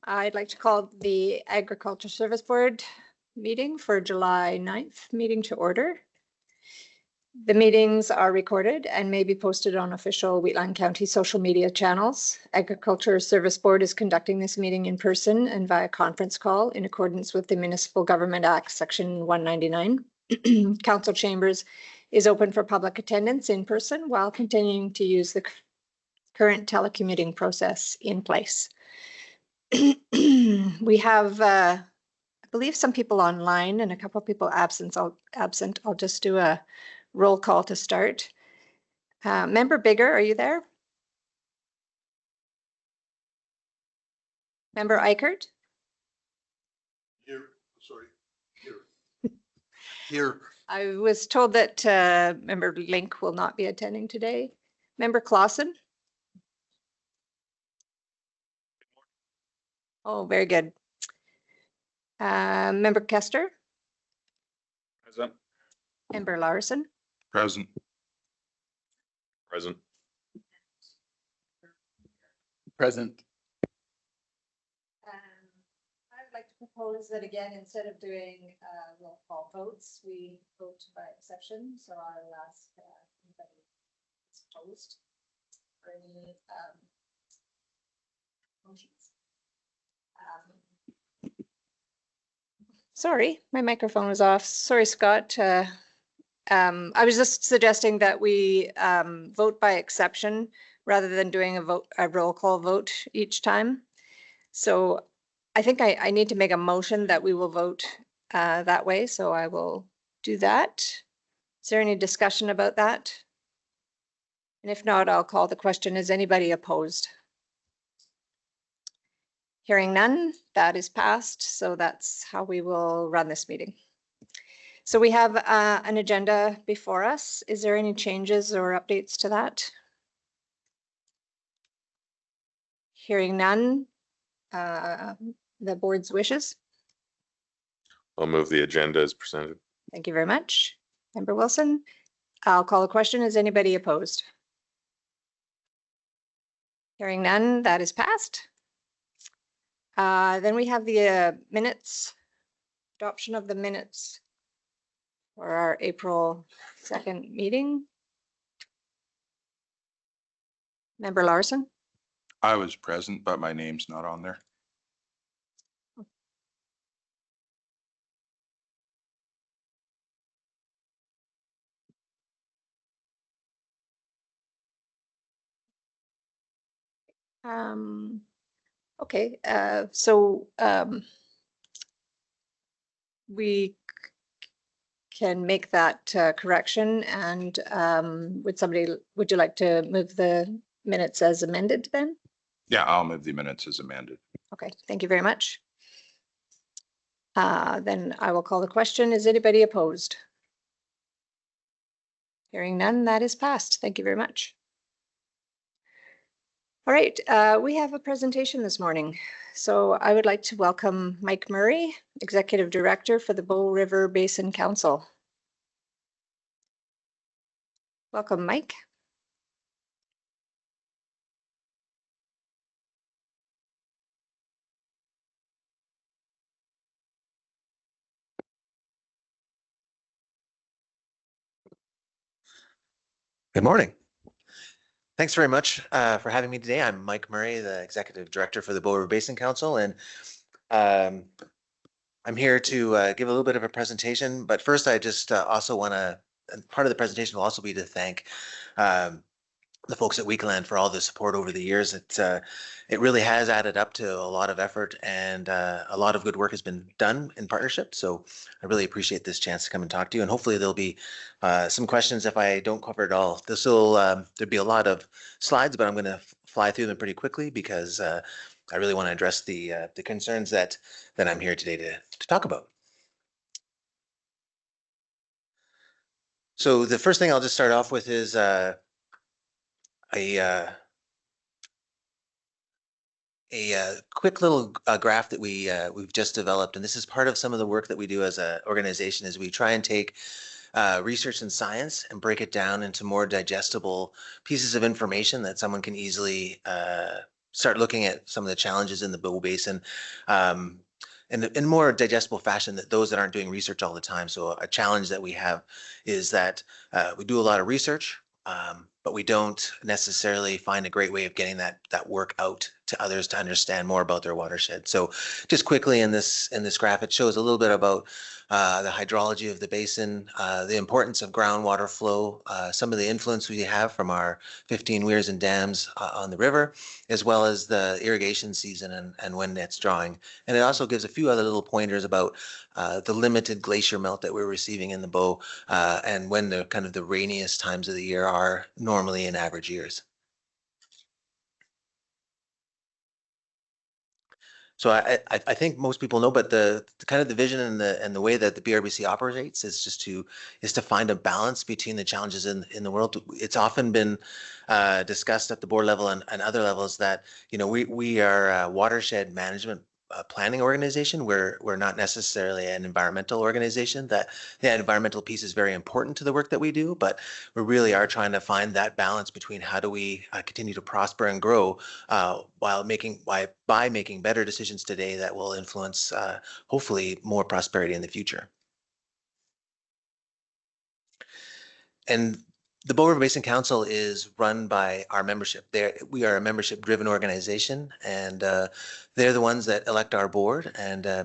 I'd like to call the Agriculture Service Board meeting for July 9th meeting to order. The meetings are recorded and may be posted on official Wheatland County social media channels. Agriculture Service Board is conducting this meeting in person and via conference call in accordance with the Municipal Government Act, Section 199. Council chambers is open for public attendance in person while continuing to use the current telecommuting process in place. We have, I believe, some people online and a couple of people absent. I'll just do a roll call to start. Member Bigger, are you there? Member Eichert? Here, sorry, here. Here. I was told that Member Link will not be attending today. Member Clausen? Oh, very good. Member Kester? Present. Member Larson? Present. Present. Present. I'd like to propose that again, instead of doing roll call votes, we vote by exception. So I'll ask anybody who's opposed for any motions. Sorry, my microphone was off. Sorry, Scott. I was just suggesting that we vote by exception rather than doing a roll call vote each time. So I think I need to make a motion that we will vote that way. So I will do that. Is there any discussion about that? And if not, I'll call the question. Is anybody opposed? Hearing none, that is passed. So that's how we will run this meeting. So we have an agenda before us. Is there any changes or updates to that? Hearing none, the board's wishes. I'll move the agenda as presented. Thank you very much. Member Wilson, I'll call the question. Is anybody opposed? Hearing none, that is passed. Then we have the minutes, adoption of the minutes for our April 2nd meeting. Member Larson? I was present, but my name's not on there. Okay, so we can make that correction, and would you like to move the minutes as amended then? Yeah, I'll move the minutes as amended. Okay, thank you very much. Then I will call the question. Is anybody opposed? Hearing none, that is passed. Thank you very much. All right, we have a presentation this morning. So I would like to welcome Mike Murray, Executive Director for the Bow River Basin Council. Welcome, Mike. Good morning. Thanks very much for having me today. I'm Mike Murray, the Executive Director for the Bow River Basin Council, and I'm here to give a little bit of a presentation. But first, I just also want to, part of the presentation will also be to thank the folks at Wheatland for all the support over the years. It really has added up to a lot of effort, and a lot of good work has been done in partnership. So I really appreciate this chance to come and talk to you, and hopefully there'll be some questions if I don't cover it all. This will there'll be a lot of slides, but I'm going to fly through them pretty quickly because I really want to address the concerns that I'm here today to talk about. So the first thing I'll just start off with is a quick little graph that we've just developed, and this is part of some of the work that we do as an organization. Is we try and take research and science and break it down into more digestible pieces of information that someone can easily start looking at some of the challenges in the Bow Basin in more digestible fashion that those that aren't doing research all the time. So a challenge that we have is that we do a lot of research, but we don't necessarily find a great way of getting that work out to others to understand more about their watershed. So just quickly in this graph, it shows a little bit about the hydrology of the basin, the importance of groundwater flow, some of the influence we have from our 15 weirs and dams on the river, as well as the irrigation season and when that's drawing. And it also gives a few other little pointers about the limited glacier melt that we're receiving in the Bow and when the kind of the rainiest times of the year are normally in average years. So I think most people know, but the kind of the vision and the way that the BRBC operates is just to find a balance between the challenges in the world. It's often been discussed at the board level and other levels that, you know, we are a watershed management planning organization. We're not necessarily an environmental organization. That the environmental piece is very important to the work that we do, but we really are trying to find that balance between how do we continue to prosper and grow by making better decisions today that will influence hopefully more prosperity in the future. And the Bow River Basin Council is run by our membership. We are a membership-driven organization, and they're the ones that elect our board. And I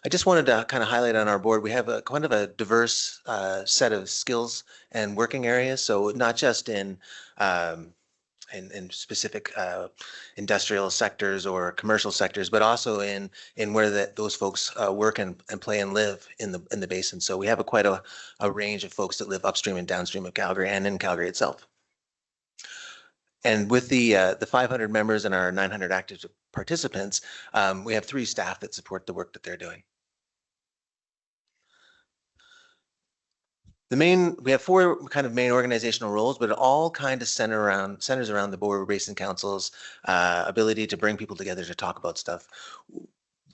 just wanted to kind of highlight on our board, we have a kind of a diverse set of skills and working areas. So not just in specific industrial sectors or commercial sectors, but also in where those folks work and play and live in the basin. So we have quite a range of folks that live upstream and downstream of Calgary and in Calgary itself. And with the 500 members and our 900 active participants, we have 3 staff that support the work that they're doing. We have 4 kind of main organizational roles, but it all kind of centers around the Bow River Basin Council's ability to bring people together to talk about stuff.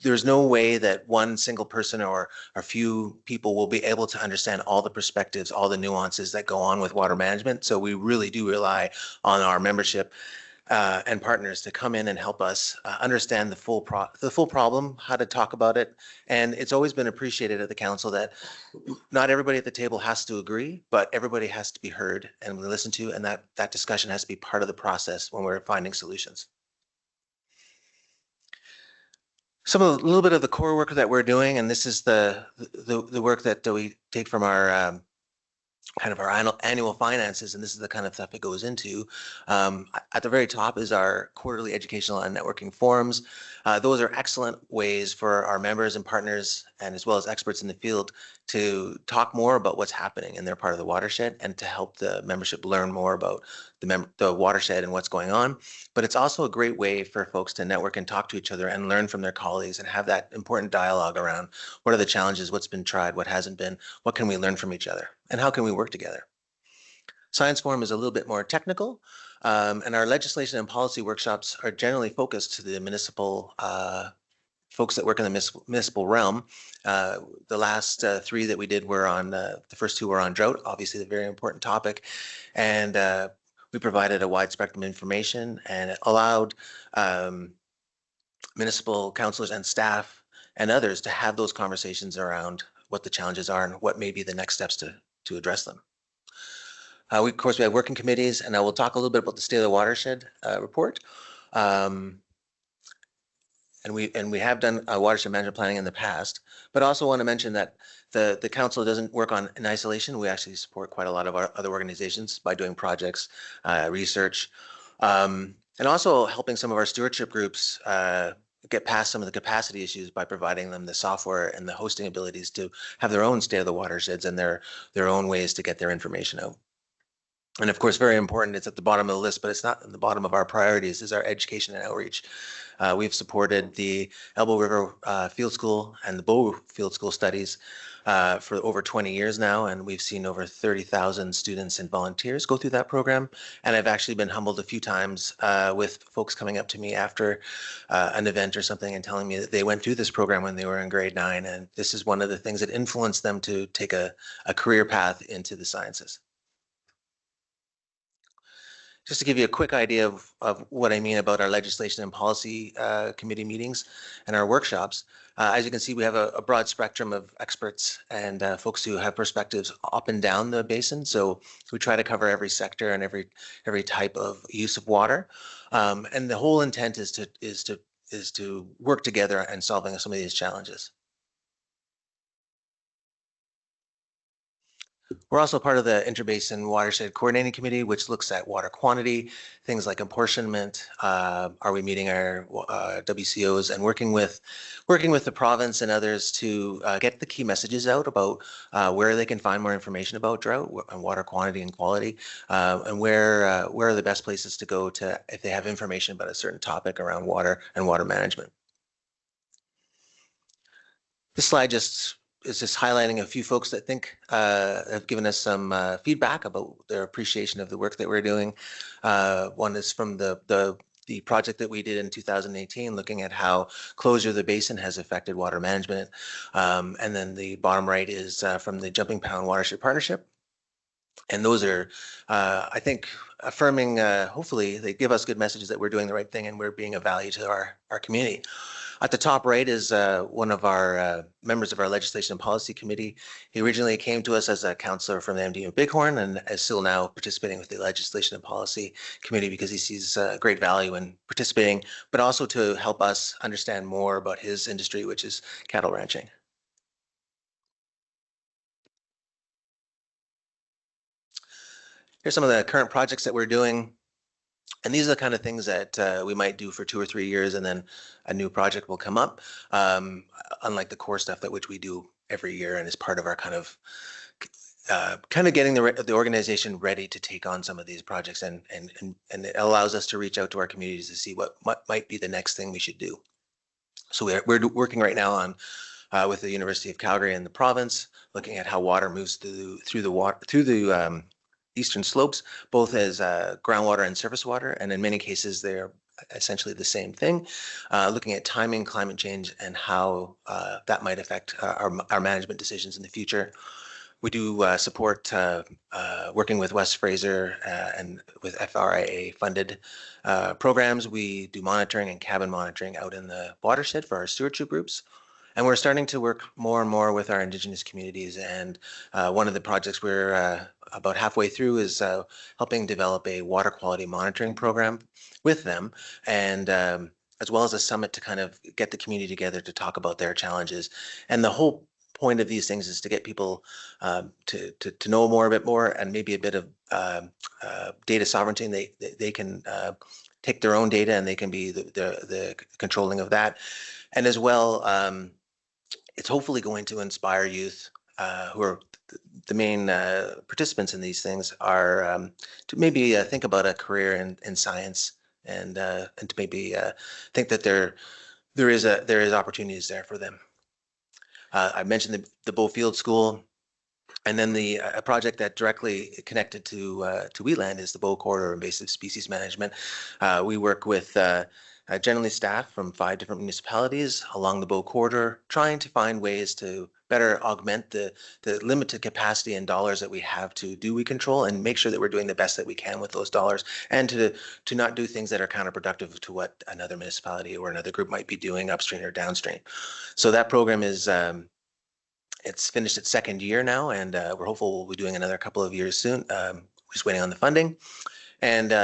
There's no way that one single person or a few people will be able to understand all the perspectives, all the nuances that go on with water management. So we really do rely on our membership and partners to come in and help us understand the full problem, how to talk about it. And it's always been appreciated at the council that not everybody at the table has to agree, but everybody has to be heard and listened to, and that discussion has to be part of the process when we're finding solutions. A little bit of the core work that we're doing, and this is the work that we take from our kind of our annual finances, and this is the kind of stuff it goes into. At the very top is our quarterly educational and networking forums. Those are excellent ways for our members and partners, and as well as experts in the field, to talk more about what's happening in their part of the watershed and to help the membership learn more about the watershed and what's going on. But it's also a great way for folks to network and talk to each other and learn from their colleagues and have that important dialogue around what are the challenges, what's been tried, what hasn't been, what can we learn from each other, and how can we work together. Science Forum is a little bit more technical, and our legislation and policy workshops are generally focused to the municipal folks that work in the municipal realm. The last 3 that we did were on, the first 2 were on drought, obviously a very important topic, and we provided a wide spectrum of information, and it allowed municipal councilors and staff and others to have those conversations around what the challenges are and what may be the next steps to address them. Of course, we have working committees, and I will talk a little bit about the State of the Watershed report. And we have done watershed management planning in the past, but also want to mention that the council doesn't work in isolation. We actually support quite a lot of our other organizations by doing projects, research, and also helping some of our stewardship groups get past some of the capacity issues by providing them the software and the hosting abilities to have their own state of the watersheds and their own ways to get their information out. And of course, very important, it's at the bottom of the list, but it's not at the bottom of our priorities, is our education and outreach. We've supported the Elbow River Field School and the Bow Field School studies for over 20 years now, and we've seen over 30,000 students and volunteers go through that program. And I've actually been humbled a few times with folks coming up to me after an event or something and telling me that they went through this program when they were in grade 9, and this is one of the things that influenced them to take a career path into the sciences. Just to give you a quick idea of what I mean about our legislation and policy committee meetings and our workshops. As you can see, we have a broad spectrum of experts and folks who have perspectives up and down the basin. So we try to cover every sector and every type of use of water. And the whole intent is to work together and solving some of these challenges. We're also part of the Interbasin Watershed Coordinating Committee, which looks at water quantity, things like apportionment. Are we meeting our WCOs, and working with the province and others to get the key messages out about where they can find more information about drought and water quantity and quality, and where are the best places to go to if they have information about a certain topic around water and water management. This slide is just highlighting a few folks that think have given us some feedback about their appreciation of the work that we're doing. One is from the project that we did in 2018, looking at how closure of the basin has affected water management. And then the bottom right is from the Jumping Pound Watershed Partnership. And those are, I think, affirming, hopefully they give us good messages that we're doing the right thing and we're being of value to our community. At the top right is one of our members of our Legislation and Policy Committee. He originally came to us as a councillor from the MDU Bighorn and is still now participating with the Legislation and Policy Committee because he sees great value in participating, but also to help us understand more about his industry, which is cattle ranching. Here's some of the current projects that we're doing. And these are the kind of things that we might do for 2 or 3 years, and then a new project will come up. Unlike the core stuff that which we do every year, and is part of our kind of getting the organization ready to take on some of these projects, and it allows us to reach out to our communities to see what might be the next thing we should do. So we're working right now on with the University of Calgary and the province, looking at how water moves through the eastern slopes, both as groundwater and surface water, and in many cases they're essentially the same thing. Looking at timing, climate change, and how that might affect our management decisions in the future. We do support working with West Fraser and with FRIA funded programs. We do monitoring and cabin monitoring out in the watershed for our stewardship groups. And we're starting to work more and more with our Indigenous communities. And one of the projects we're about halfway through is helping develop a water quality monitoring program with them, and as well as a summit to kind of get the community together to talk about their challenges. And the whole point of these things is to get people to know a bit more, and maybe a bit of data sovereignty. And they can take their own data, and they can be the controlling of that. And as well, it's hopefully going to inspire youth who are the main participants in these things, are to maybe think about a career in science, and to maybe think that there is opportunities there for them. I mentioned the Beaufield School, and then a project that directly connected to Wheatland is the Bow Corridor Invasive Species Management. We work with generally staff from 5 different municipalities along the Bow Corridor, trying to find ways to better augment the limited capacity and dollars that we have to do weed control, and make sure that we're doing the best that we can with those dollars, and to not do things that are counterproductive to what another municipality or another group might be doing upstream or downstream. So that program is it's finished its 2nd year now, and we're hopeful we'll be doing another couple of years soon. We're just waiting on the funding. And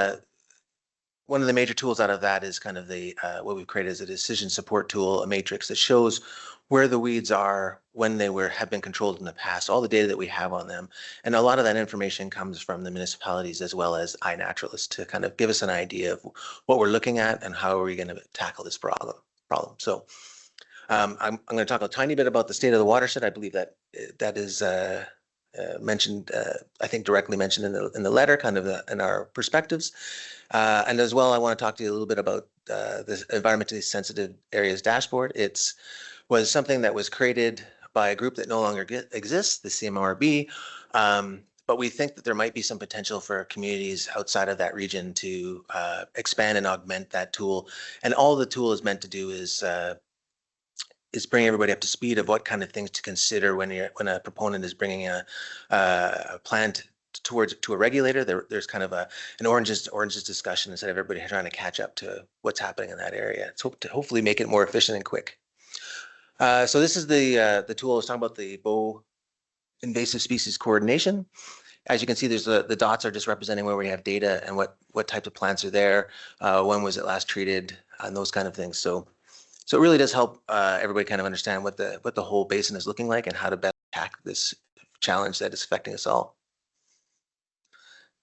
one of the major tools out of that is kind of what we've created as a decision support tool, a matrix that shows where the weeds are, when they have been controlled in the past, all the data that we have on them. And a lot of that information comes from the municipalities as well as iNaturalist, to kind of give us an idea of what we're looking at and how are we going to tackle this problem. So I'm going to talk a tiny bit about the state of the watershed. I believe that is mentioned, I think directly mentioned in the letter, kind of in our perspectives. And as well, I want to talk to you a little bit about the environmentally sensitive areas dashboard. Was something that was created by a group that no longer exists, the CMRB. But we think that there might be some potential for communities outside of that region to expand and augment that tool. And all the tool is meant to do is bring everybody up to speed of what kind of things to consider when a proponent is bringing a plan to a regulator. There's kind of an oranges to oranges discussion instead of everybody trying to catch up to what's happening in that area. It's hope to hopefully make it more efficient and quick. So this is the tool I was talking about, the bow invasive species coordination. As you can see, there's the dots are just representing where we have data and what types of plants are there, when was it last treated, and those kind of things. So it really does help everybody kind of understand what the whole basin is looking like and how to best tackle this challenge that is affecting us all.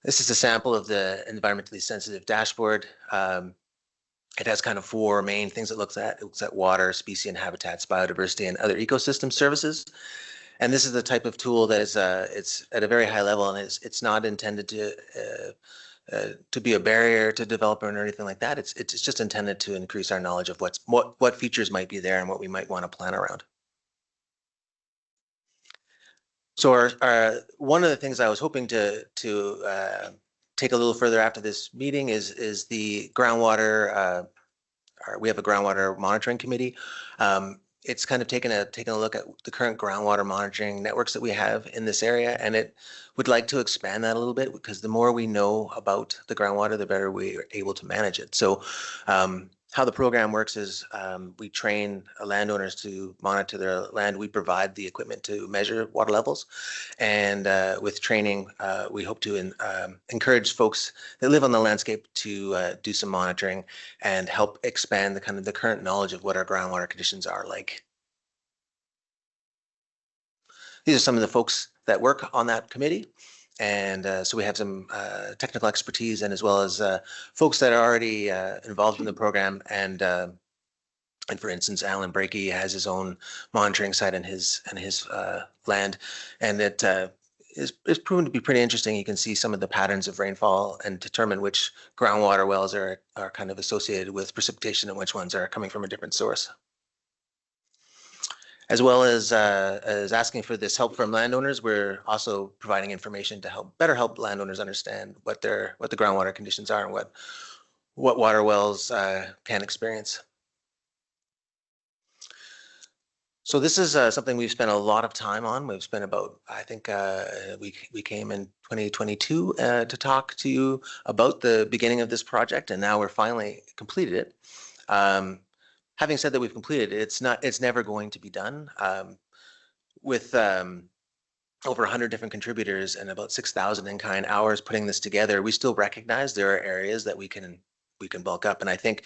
This is a sample of the environmentally sensitive dashboard. It has kind of four main things it looks at. It looks at water, species and habitats, biodiversity, and other ecosystem services. And this is the type of tool that is it's at a very high level, and it's not intended to be a barrier to development or anything like that. It's just intended to increase our knowledge of what features might be there and what we might want to plan around. So one of the things I was hoping to take a little further after this meeting is the groundwater. We have a groundwater monitoring committee. It's kind of taken a look at the current groundwater monitoring networks that we have in this area, and it would like to expand that a little bit, because the more we know about the groundwater, the better we are able to manage it. So how the program works is we train landowners to monitor their land. We provide the equipment to measure water levels, and with training, we hope to encourage folks that live on the landscape to do some monitoring and help expand the current knowledge of what our groundwater conditions are like. These are some of the folks that work on that committee. And so we have some technical expertise, and as well as folks that are already involved in the program. And for instance, Alan Brakey has his own monitoring site in his land, and it is proven to be pretty interesting. You can see some of the patterns of rainfall and determine which groundwater wells are kind of associated with precipitation and which ones are coming from a different source. As well as asking for this help from landowners, we're also providing information to better help landowners understand what the groundwater conditions are and what water wells can experience. So this is something we've spent a lot of time on. We've spent about, I think we came in 2022 to talk to you about the beginning of this project, and now we're finally completed it. Having said that we've completed it, it's never going to be done. With over 100 different contributors and about 6,000 in-kind hours putting this together, we still recognize there are areas that we can bulk up. And I think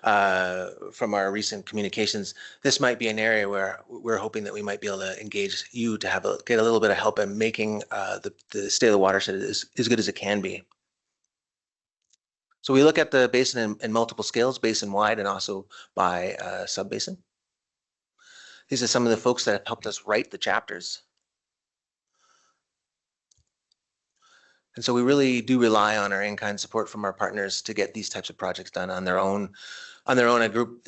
from our recent communications, this might be an area where we're hoping that we might be able to engage you to get a little bit of help in making the state of the watershed as good as it can be. So we look at the basin in multiple scales, basin-wide and also by sub-basin. These are some of the folks that have helped us write the chapters. And so we really do rely on our in-kind support from our partners to get these types of projects done on their own. A group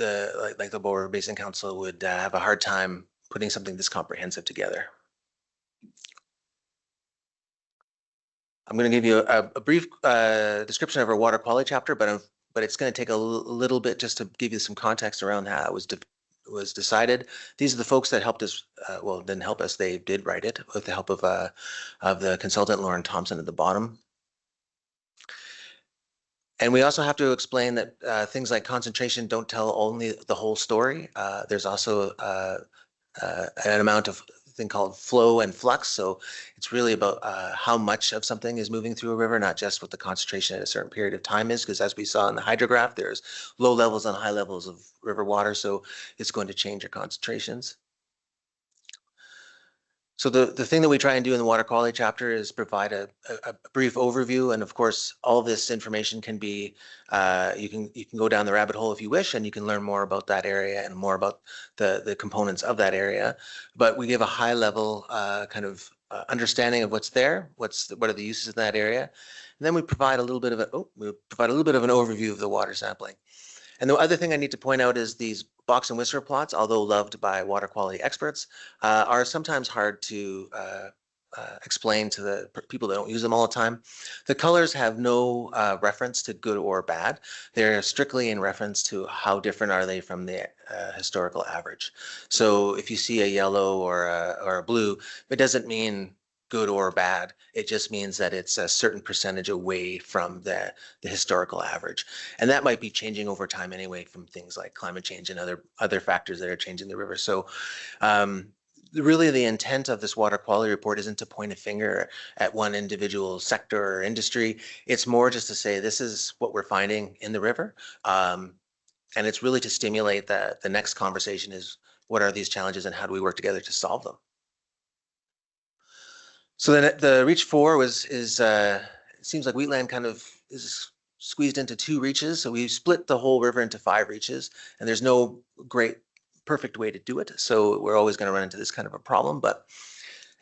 like the Bow River Basin Council would have a hard time putting something this comprehensive together. I'm going to give you a brief description of our water quality chapter, but it's going to take a little bit just to give you some context around how it was decided. These are the folks that helped us. Well, didn't help us. They did write it with the help of the consultant Lauren Thompson at the bottom. And we also have to explain that things like concentration don't tell only the whole story. There's also an amount of thing called flow and flux. So it's really about how much of something is moving through a river, not just what the concentration at a certain period of time is, because as we saw in the hydrograph, there's low levels and high levels of river water. So it's going to change your concentrations. So the thing that we try and do in the water quality chapter is provide a brief overview. And of course, all this information can be, you can go down the rabbit hole if you wish, and you can learn more about that area and more about the components of that area. But we give a high level kind of understanding of what's there, what are the uses in that area. And then we provide a little bit of an overview of the water sampling. And the other thing I need to point out is these box and whisker plots, although loved by water quality experts, are sometimes hard to explain to the people that don't use them all the time. The colors have no reference to good or bad. They're strictly in reference to how different are they from the historical average. So if you see a yellow or a blue, it doesn't mean good or bad. It just means that it's a certain percentage away from the historical average. And that might be changing over time anyway from things like climate change and other factors that are changing the river. So really the intent of this water quality report isn't to point a finger at one individual sector or industry. It's more just to say this is what we're finding in the river. And it's really to stimulate that the next conversation is what are these challenges and how do we work together to solve them? So then the reach 4 it seems like Wheatland kind of is squeezed into 2 reaches. So we split the whole river into 5 reaches, and there's no great perfect way to do it. So we're always going to run into this kind of a problem. But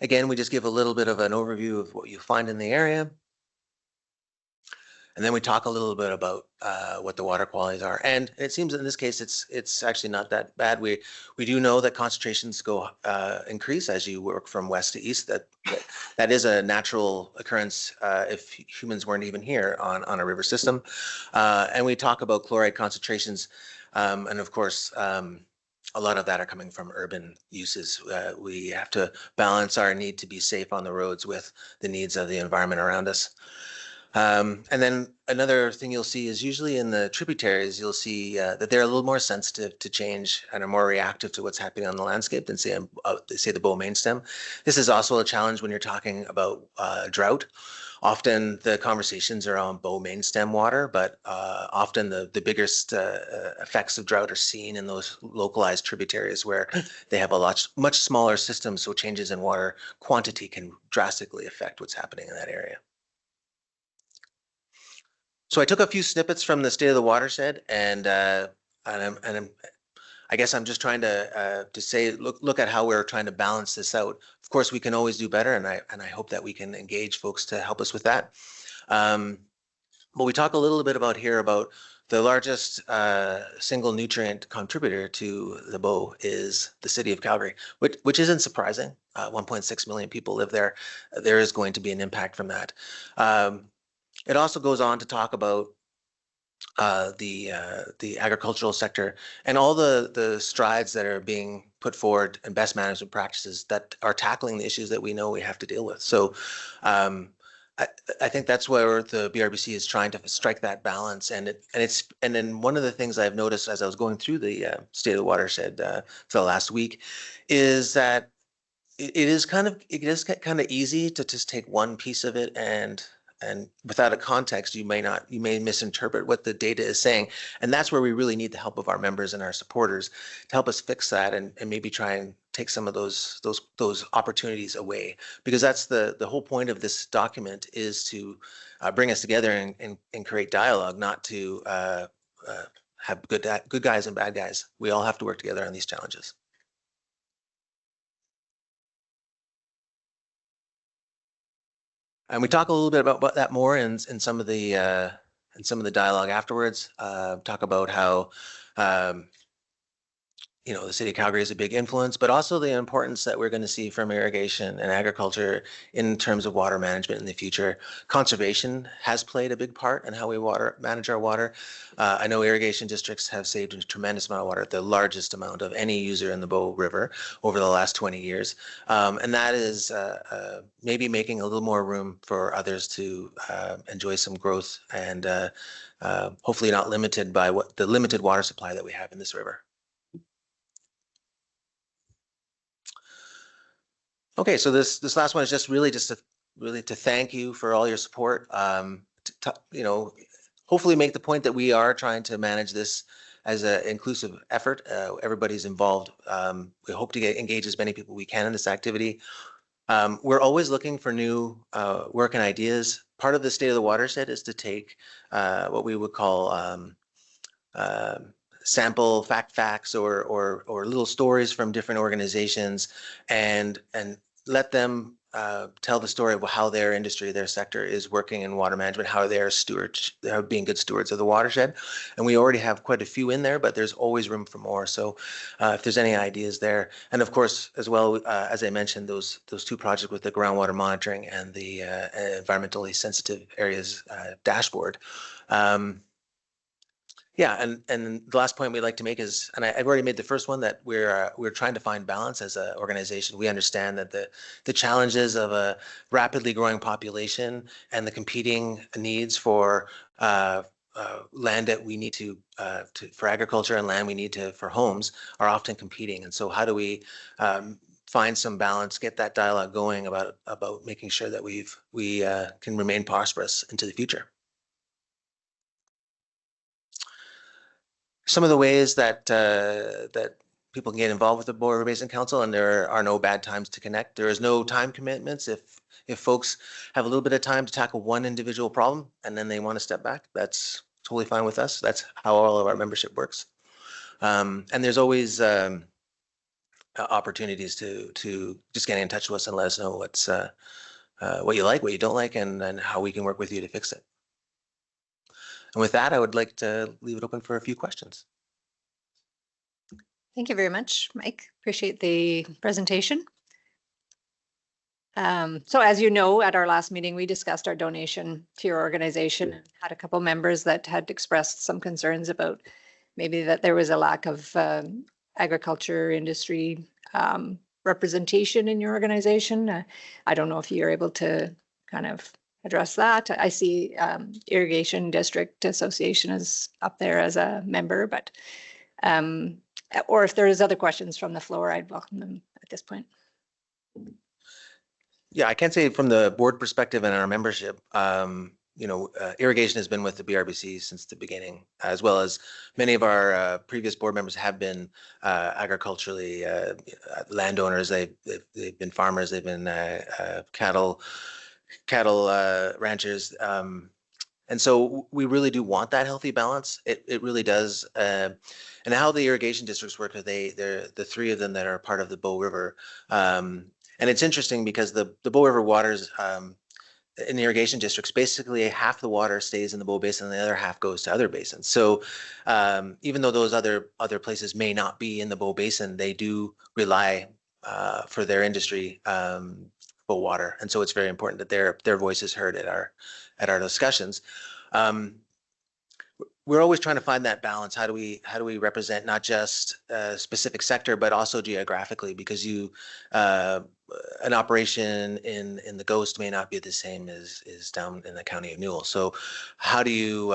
again, we just give a little bit of an overview of what you find in the area. And then we talk a little bit about what the water qualities are. And it seems in this case, it's actually not that bad. We do know that concentrations increase as you work from west to east. That is a natural occurrence if humans weren't even here on a river system. And we talk about chloride concentrations. And of course, a lot of that are coming from urban uses. We have to balance our need to be safe on the roads with the needs of the environment around us. And then another thing you'll see is usually in the tributaries, you'll see that they're a little more sensitive to change and are more reactive to what's happening on the landscape than say the Bow main stem. This is also a challenge when you're talking about drought. Often the conversations are on Bow main stem water, but often the biggest effects of drought are seen in those localized tributaries where they have a much smaller system, so changes in water quantity can drastically affect what's happening in that area. So I took a few snippets from the State of the Watershed, and I guess I'm just trying to say, look at how we're trying to balance this out. Of course, we can always do better, and I hope that we can engage folks to help us with that. But we talk a little bit about the largest single nutrient contributor to the Bow is the city of Calgary, which isn't surprising. 1.6 million people live there. There is going to be an impact from that. It also goes on to talk about the agricultural sector and all the strides that are being put forward and best management practices that are tackling the issues that we know we have to deal with. So I think that's where the BRBC is trying to strike that balance. And then one of the things I've noticed as I was going through the State of the Watershed for the last week is that it is kind of easy to just take one piece of it and without a context, you may misinterpret what the data is saying. And that's where we really need the help of our members and our supporters to help us fix that and maybe try and take some of those opportunities away. Because that's the whole point of this document is to bring us together and create dialogue, not to have good guys and bad guys. We all have to work together on these challenges. And we talk a little bit about that more in some of the dialogue afterwards. Talk about how the city of Calgary is a big influence, but also the importance that we're going to see from irrigation and agriculture in terms of water management in the future. Conservation has played a big part in how we manage our water. I know irrigation districts have saved a tremendous amount of water, the largest amount of any user in the Bow River over the last 20 years. And that is maybe making a little more room for others to enjoy some growth and hopefully not limited by the limited water supply that we have in this river. Okay, so this last one is just really to thank you for all your support. Hopefully make the point that we are trying to manage this as an inclusive effort. Everybody's involved. We hope to engage as many people we can in this activity. We're always looking for new work and ideas. Part of the State of the Watershed is to take what we would call sample facts or little stories from different organizations and let them tell the story of how their industry, their sector is working in water management, how they're being good stewards of the watershed. And we already have quite a few in there, but there's always room for more. So if there's any ideas there, and of course, as well, as I mentioned, those 2 projects with the groundwater monitoring and the environmentally sensitive areas dashboard. Yeah, and the last point we'd like to make is, and I've already made the first one, that we're trying to find balance as an organization. We understand that the challenges of a rapidly growing population and the competing needs for land that we need to for agriculture and land we need to for homes are often competing. And so how do we find some balance, get that dialogue going about making sure that we can remain prosperous into the future? Some of the ways that that people can get involved with the Bow River Basin Council, and there are no bad times to connect. There is no time commitments. If folks have a little bit of time to tackle one individual problem and then they want to step back, that's totally fine with us. That's how all of our membership works. And there's always opportunities to just get in touch with us and let us know what you like, what you don't like, and how we can work with you to fix it. And with that, I would like to leave it open for a few questions. Thank you very much, Mike. Appreciate the presentation. So as you know, at our last meeting, we discussed our donation to your organization and had a couple members that had expressed some concerns about maybe that there was a lack of agriculture industry representation in your organization. I don't know if you're able to kind of address that. I see Irrigation District Association is up there as a member, but or if there's other questions from the floor, I'd welcome them at this point. Yeah, I can say from the board perspective and our membership, irrigation has been with the BRBC since the beginning, as well as many of our previous board members have been agriculturally landowners. They've been farmers. They've been cattle ranchers. And so we really do want that healthy balance. It really does. And how the irrigation districts work, they're the three of them that are part of the Bow River. And it's interesting because the Bow River waters in the irrigation districts, basically half the water stays in the Bow Basin and the other half goes to other basins. So even though those other places may not be in the Bow Basin, they do rely for their industry for water. And so it's very important that their voice is heard at our discussions. We're always trying to find that balance. How do we represent not just a specific sector, but also geographically? Because an operation in the Ghost may not be the same as down in the county of Newell. So how do you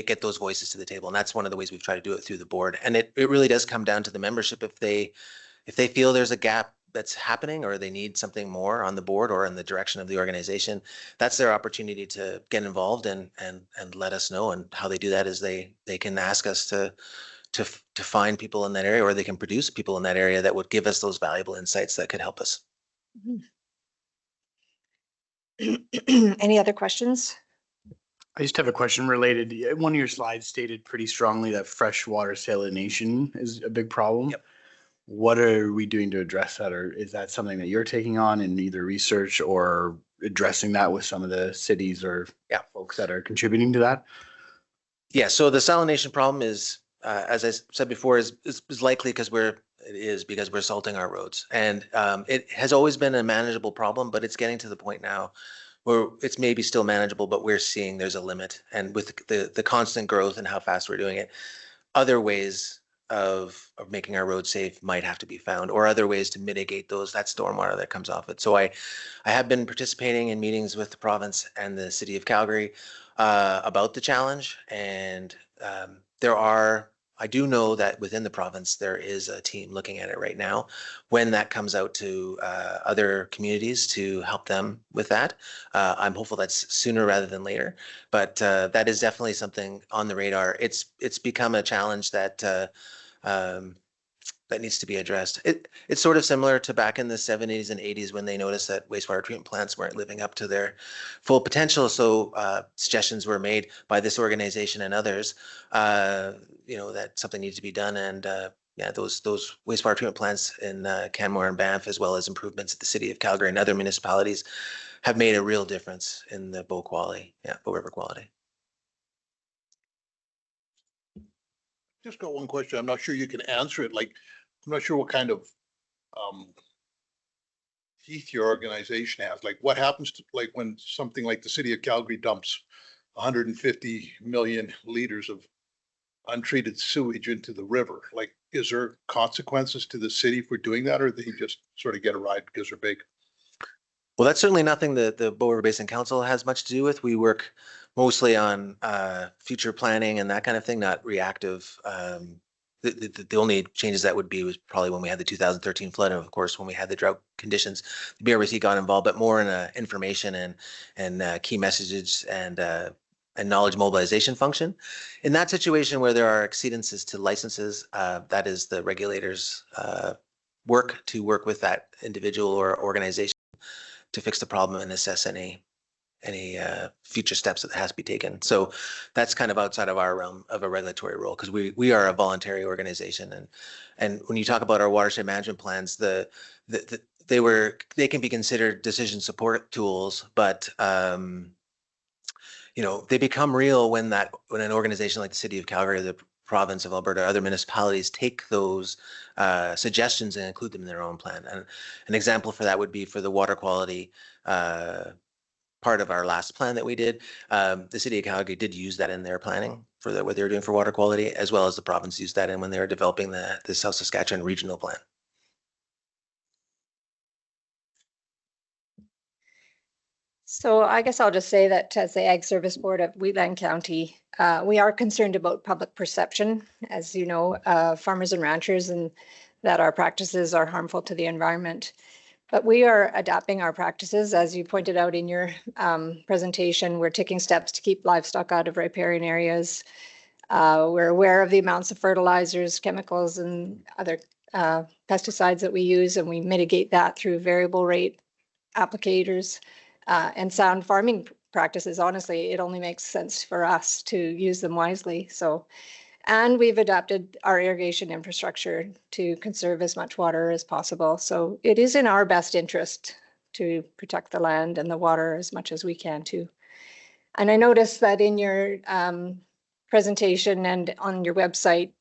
get those voices to the table? And that's one of the ways we've tried to do it through the board. And it really does come down to the membership. If they feel there's a gap that's happening, or they need something more on the board or in the direction of the organization, that's their opportunity to get involved and let us know. And how they do that is they can ask us to find people in that area, or they can produce people in that area that would give us those valuable insights that could help us. Any other questions? I just have a question related. One of your slides stated pretty strongly that freshwater salination is a big problem. Yep. What are we doing to address that? Or is that something that you're taking on in either research or addressing that with some of the cities or folks that are contributing to that? Yeah, so the salination problem is, as I said before, is likely because we're salting our roads. And it has always been a manageable problem, but it's getting to the point now where it's maybe still manageable, but we're seeing there's a limit. And with the constant growth and how fast we're doing it, other ways of making our roads safe might have to be found, or other ways to mitigate that stormwater that comes off it. So I have been participating in meetings with the province and the city of Calgary about the challenge. And I do know that within the province, there is a team looking at it right now. When that comes out to other communities to help them with that, I'm hopeful that's sooner rather than later. But that is definitely something on the radar. It's become a challenge that needs to be addressed. It's sort of similar to back in the 70s and 80s when they noticed that wastewater treatment plants weren't living up to their full potential. So suggestions were made by this organization and others, that something needs to be done. And those wastewater treatment plants in Canmore and Banff, as well as improvements at the city of Calgary and other municipalities, have made a real difference in the Bow River quality. Just got one question. I'm not sure you can answer it. I'm not sure what kind of teeth your organization has. What happens to when something like the city of Calgary dumps 150 million liters of untreated sewage into the river? Like, is there consequences to the city for doing that, or they just sort of get a ride because they're big? Well, that's certainly nothing that the Bow River Basin Council has much to do with. We work mostly on future planning and that kind of thing, not reactive. The only changes that would be was probably when we had the 2013 flood, and of course, when we had the drought conditions, the BRBC got involved, but more in a information and key messages and knowledge mobilization function. In that situation where there are exceedances to licenses, that is the regulators' work to work with that individual or organization to fix the problem and assess any future steps that has to be taken. So that's kind of outside of our realm of a regulatory role, because we are a voluntary organization. And when you talk about our watershed management plans, they can be considered decision support tools, but they become real when an organization like the City of Calgary, the province of Alberta, other municipalities take those suggestions and include them in their own plan. And an example for that would be for the water quality part of our last plan that we did. The City of Calgary did use that in their planning for what they were doing for water quality, as well as the province used that in when they were developing the South Saskatchewan regional plan. So I guess I'll just say that as the Ag Service Board of Wheatland County, we are concerned about public perception, as you know, farmers and ranchers, and that our practices are harmful to the environment. But we are adapting our practices, as you pointed out in your presentation. We're taking steps to keep livestock out of riparian areas. We're aware of the amounts of fertilizers, chemicals, and other pesticides that we use, and we mitigate that through variable rate applicators. And sound farming practices. Honestly, it only makes sense for us to use them wisely. And we've adapted our irrigation infrastructure to conserve as much water as possible. So it is in our best interest to protect the land and the water as much as we can too. And I noticed that in your presentation and on your website,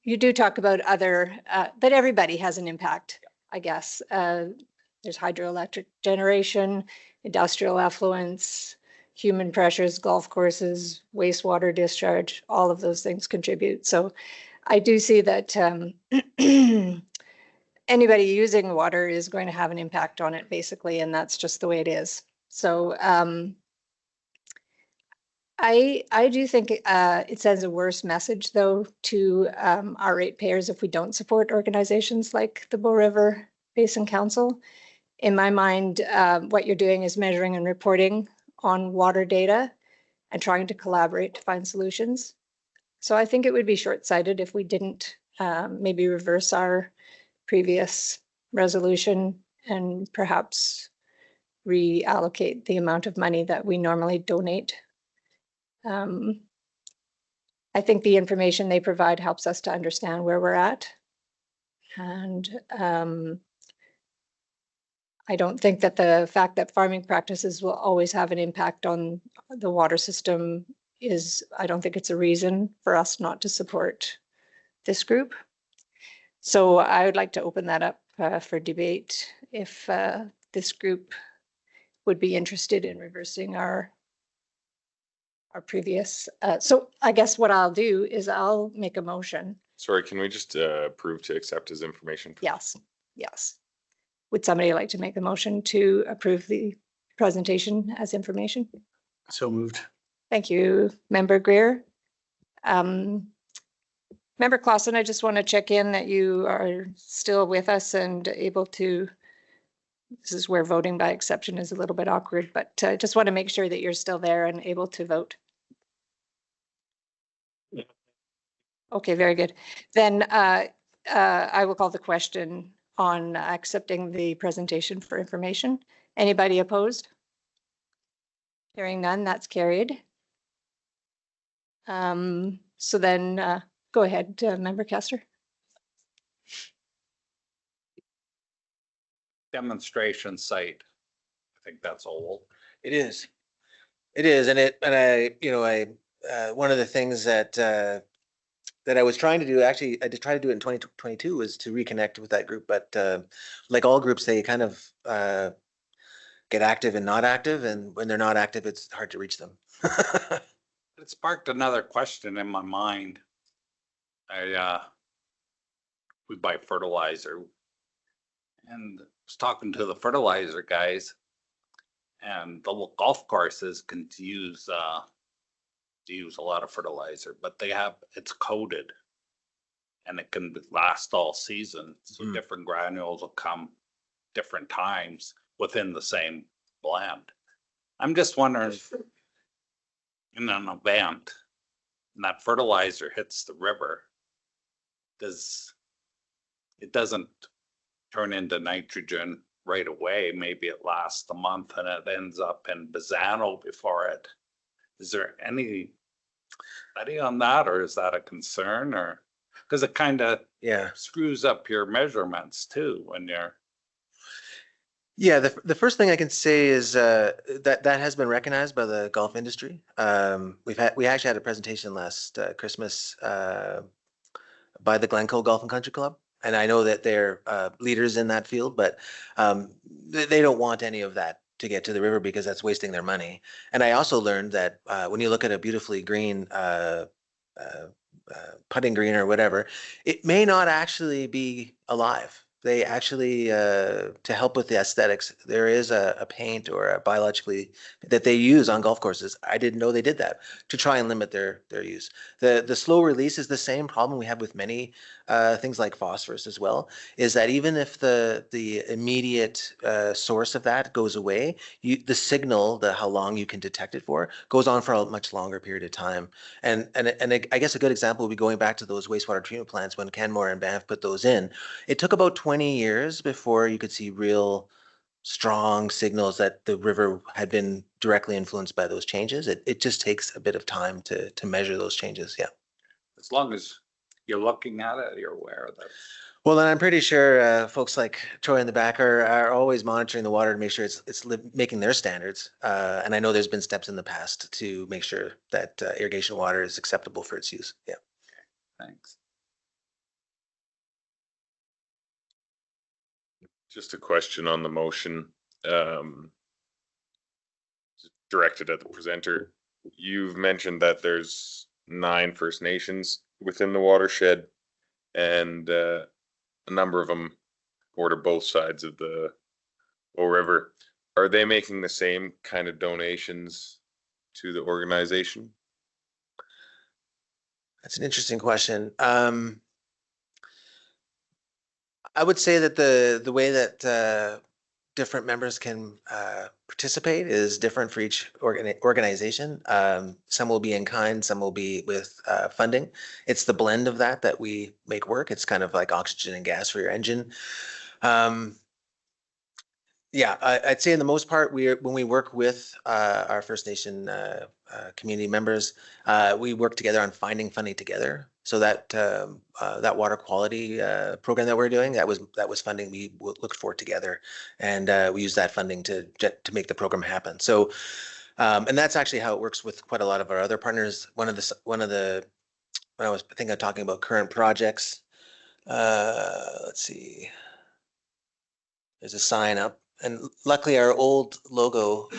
you do talk about that everybody has an impact, I guess. There's hydroelectric generation, industrial effluents, human pressures, golf courses, wastewater discharge, all of those things contribute. So I do see that anybody using water is going to have an impact on it, basically, and that's just the way it is. So I do think it sends a worse message, though, to our ratepayers if we don't support organizations like the Bow River Basin Council. In my mind, what you're doing is measuring and reporting on water data and trying to collaborate to find solutions. So I think it would be short-sighted if we didn't maybe reverse our previous resolution and perhaps reallocate the amount of money that we normally donate. I think the information they provide helps us to understand where we're at. And I don't think that the fact that farming practices will always have an impact on the water system I don't think it's a reason for us not to support this group. So I would like to open that up for debate if this group would be interested in reversing our previous. So I guess what I'll do is I'll make a motion. Sorry, can we just approve to accept his information? Yes, yes. Would somebody like to make the motion to approve the presentation as information? So moved. Thank you, Member Greer. Member Clausen, I just want to check in that you are still with us and able to, this is where voting by exception is a little bit awkward, but just want to make sure that you're still there and able to vote. Yeah. Okay, very good. Then I will call the question on accepting the presentation for information. Anybody opposed? Hearing none, that's carried. So then go ahead, Member Castor. Demonstration site. I think that's old. It is. It is. And one of the things that I was trying to do, actually, I did try to do it in 2022, was to reconnect with that group. But like all groups, they kind of get active and not active. And when they're not active, it's hard to reach them. It sparked another question in my mind. we buy fertilizer. And I was talking to the fertilizer guys. And the golf courses can use a lot of fertilizer, but it's coated. And it can last all season. So Mm. different granules will come different times within the same blend. I'm just wondering if in an event and that fertilizer hits the river, it doesn't turn into nitrogen right away. Maybe it lasts a month and it ends up in Bizano before it. Is there any study on that, or is that a concern, or because it kind of Yeah. screws up your measurements too when you're Yeah, the first thing I can say is that has been recognized by the golf industry. We actually had a presentation last Christmas by the Glencoe Golf and Country Club, and I know that they're leaders in that field, but they don't want any of that to get to the river because that's wasting their money. And I also learned that when you look at a beautifully green putting green or whatever, it may not actually be alive. They actually, to help with the aesthetics, there is a paint or a biologically that they use on golf courses. I didn't know they did that to try and limit their use. The slow release is the same problem we have with many things like phosphorus as well, is that even if the immediate source of that goes away, the signal, how long you can detect it for, goes on for a much longer period of time. And I guess a good example would be going back to those wastewater treatment plants when Canmore and Banff put those in. It took about 20 years before you could see real strong signals that the river had been directly influenced by those changes. It just takes a bit of time to measure those changes. Yeah. as long as you're looking at it, you're aware of that. Well, then I'm pretty sure folks like Troy in the back are always monitoring the water to make sure it's making their standards. And I know there's been steps in the past to make sure that irrigation water is acceptable for its use. Yeah. Thanks. Just a question on the motion, directed at the presenter. You've mentioned that there's 9 First Nations within the watershed, and a number of them border both sides of the Bow River. Are they making the same kind of donations to the organization? That's an interesting question. I would say that the way that different members can participate is different for each organization. Some will be in kind, some will be with funding. It's the blend of that we make work. It's kind of like oxygen and gas for your engine. Yeah, I'd say in the most part, when we work with our First Nation community members, we work together on finding funding together. So that water quality program that we're doing, that was funding we looked for together, and we use that funding to make the program happen. So, and that's actually how it works with quite a lot of our other partners. One of the when I was thinking of talking about current projects, let's see, there's a sign up. And luckily our old logo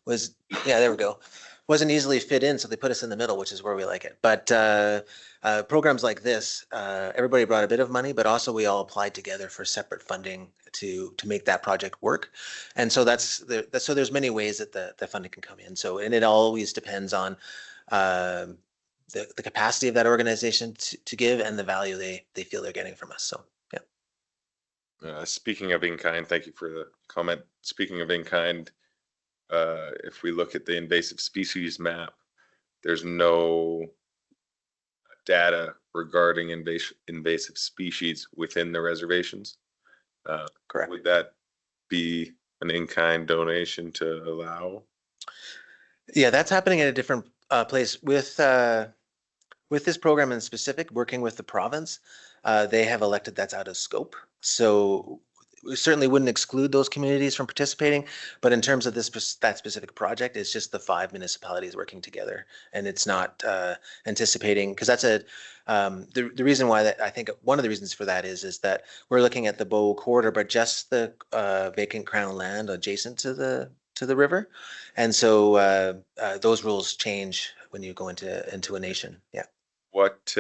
was, yeah, there we go. Wasn't easily fit in, so they put us in the middle, which is where we like it. But programs like this, everybody brought a bit of money, but also we all applied together for separate funding to make that project work. And so so there's many ways that the funding can come in. So, and it always depends on the capacity of that organization to give and the value they feel they're getting from us. So. Speaking of in-kind, thank you for the comment. Speaking of in-kind, if we look at the invasive species map, there's no data regarding invasive species within the reservations. Correct. Would that be an in-kind donation to allow? Yeah, that's happening at a different place with this program in specific, working with the province. They have elected that's out of scope. So we certainly wouldn't exclude those communities from participating, but in terms of that specific project, it's just the 5 municipalities working together, and it's not anticipating, because that's the reason why that I think one of the reasons for that is that we're looking at the Bow corridor, but just the vacant crown land adjacent to the river, and so those rules change when you go into a nation. Yeah. What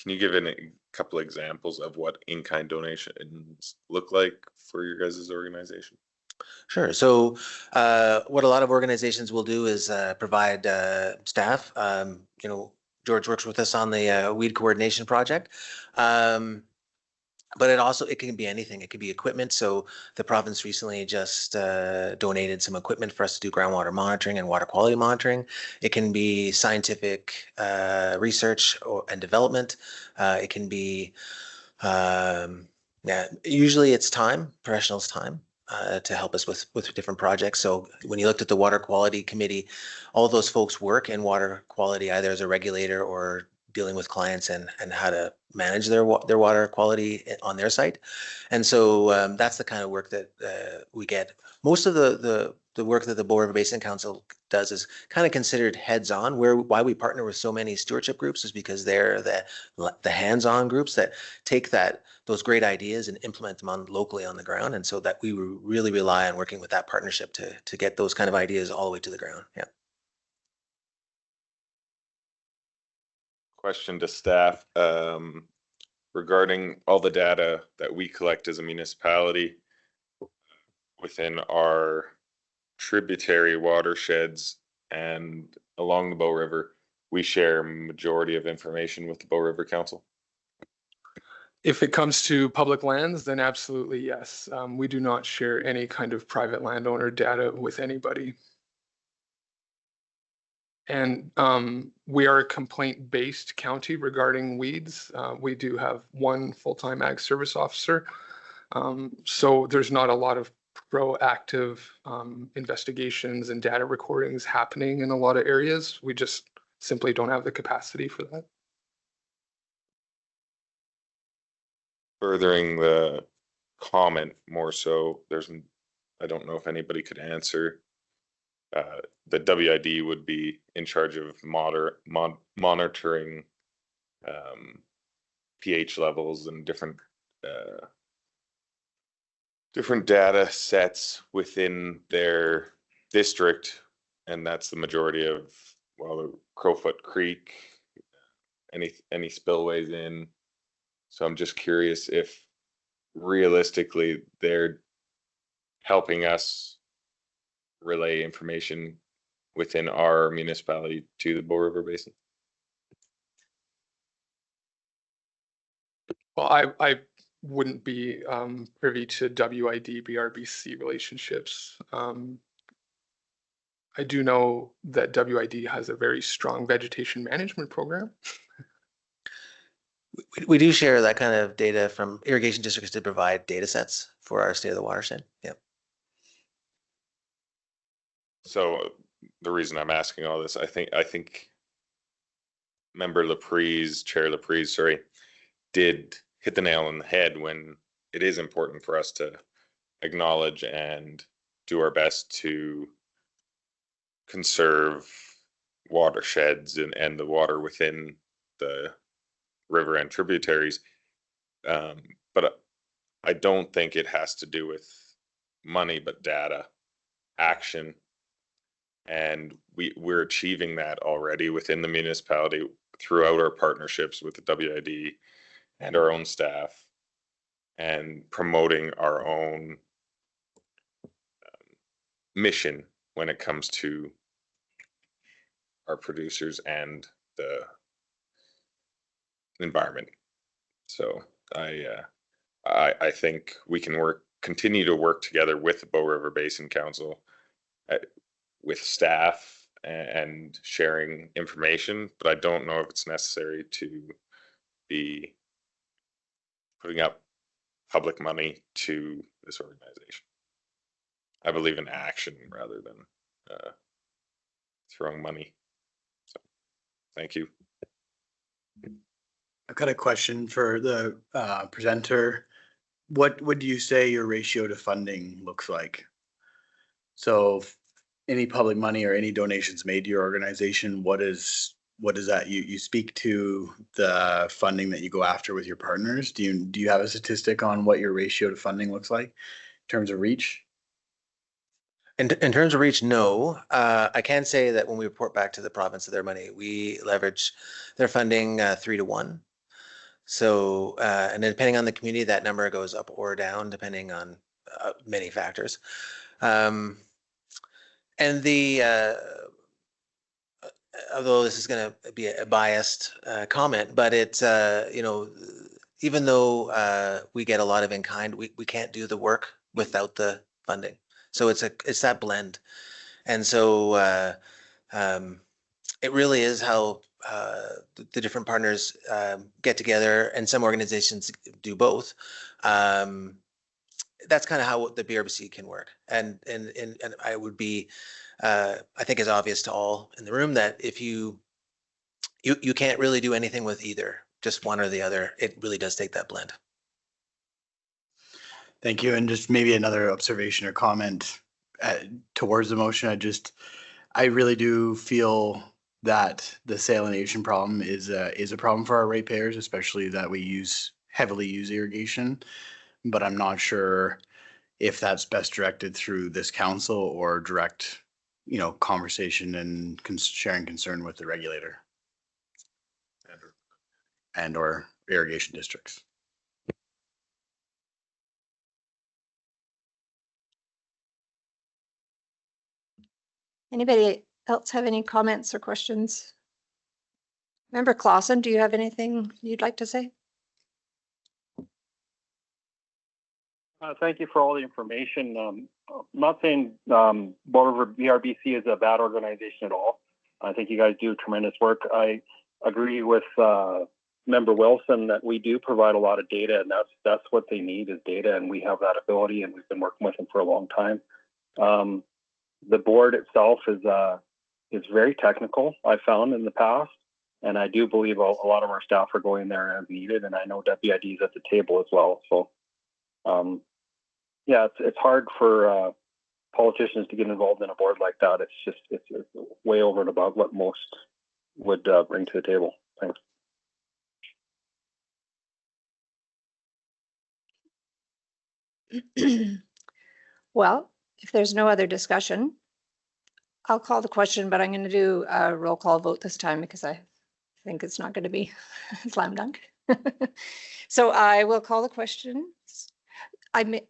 Can you give a couple examples of what in-kind donations look like for your guys' organization? Sure. So what a lot of organizations will do is provide staff. George works with us on the weed coordination project. But it can be anything. It could be equipment. So the province recently just donated some equipment for us to do groundwater monitoring and water quality monitoring. It can be scientific research and development. It can be, usually it's time, professionals' time. To help us with different projects. So when you looked at the water quality committee, all those folks work in water quality either as a regulator or dealing with clients and how to manage their water quality on their site. And so that's the kind of work that we get. Most of the work that the Bow River Basin Council does is kind of considered heads-on. Why we partner with so many stewardship groups is because they're the hands-on groups that take those great ideas and implement them locally on the ground. And so that we really rely on working with that partnership to get those kind of ideas all the way to the ground. Yeah. Question to staff regarding all the data that we collect as a municipality within our tributary watersheds and along the Bow River. We share majority of information with the Bow River Council. If it comes to public lands, then absolutely yes. We do not share any kind of private landowner data with anybody. And we are a complaint-based county regarding weeds. We do have one full-time ag service officer. So there's not a lot of proactive investigations and data recordings happening in a lot of areas. We just simply don't have the capacity for that. Furthering the comment more so, I don't know if anybody could answer. The WID would be in charge of monitoring pH levels and different data sets within their district, and that's the majority of the Crowfoot Creek, any spillways in. So I'm just curious if realistically they're helping us relay information within our municipality to the Bow River Basin. Well, I wouldn't be privy to WID BRBC relationships. I do know that WID has a very strong vegetation management program. We do share that kind of data from irrigation districts to provide data sets for our state of the watershed. Yeah. So the reason I'm asking all this, I think Member Chair Laprise, sorry, did hit the nail on the head when it is important for us to acknowledge and do our best to conserve watersheds and the water within the river and tributaries. But I don't think it has to do with money, but data, action. And we're achieving that already within the municipality throughout our partnerships with the WID and our own staff, and promoting our own mission when it comes to our producers and the environment. So I think we can continue to work together with the Bow River Basin Council, with staff and sharing information, but I don't know if it's necessary to be putting up public money to this organization. I believe in action rather than throwing money. So, thank you. I've got a question for the presenter. What would you say your ratio to funding looks like? So any public money or any donations made to your organization, what is that? You speak to the funding that you go after with your partners. Do you have a statistic on what your ratio to funding looks like in terms of reach? In terms of reach, no. I can say that when we report back to the province of their money, we leverage their funding 3 to 1. So, and then depending on the community, that number goes up or down depending on many factors. And although this is going to be a biased comment, but it's, even though we get a lot of in kind, we can't do the work without the funding. So it's that blend. And so it really is how the different partners get together, and some organizations do both. That's kind of how the BRBC can work. And I would be, I think it's obvious to all in the room that if you can't really do anything with either, just one or the other. It really does take that blend. Thank you. And just maybe another observation or comment towards the motion. I really do feel that the salination problem is a problem for our ratepayers, especially that we heavily use irrigation. But I'm not sure if that's best directed through this council or direct, conversation and sharing concern with the regulator and or irrigation districts. Anybody else have any comments or questions? Member Clausen, do you have anything you'd like to say? Thank you for all the information. I'm not saying Board River BRBC is a bad organization at all. I think you guys do tremendous work. I agree with Member Wilson that we do provide a lot of data, and that's what they need is data, and we have that ability, and we've been working with them for a long time. The board itself is very technical, I found in the past, and I do believe a lot of our staff are going there as needed, and I know WID is at the table as well. So, yeah, it's hard for politicians to get involved in a board like that. It's way over and above what most would bring to the table. Thanks. Well, if there's no other discussion, I'll call the question, but I'm going to do a roll call vote this time because I think it's not going to be slam dunk. So I will call the question. I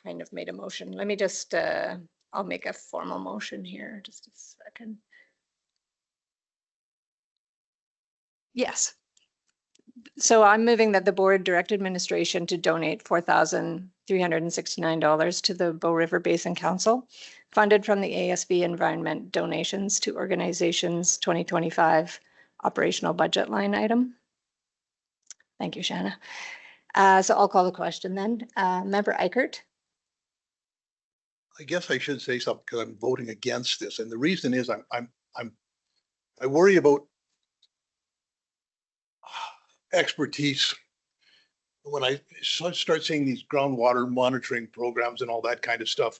kind of made a motion. Let me just, I'll make a formal motion here. Just a second. Yes. So I'm moving that the board direct administration to donate $4,369 to the Bow River Basin Council, funded from the ASB Environment donations to organizations 2025 operational budget line item. Thank you, Shanna. So I'll call the question then. Member Eichert. I guess I should say something because I'm voting against this. And the reason is I worry about expertise when I start seeing these groundwater monitoring programs and all that kind of stuff.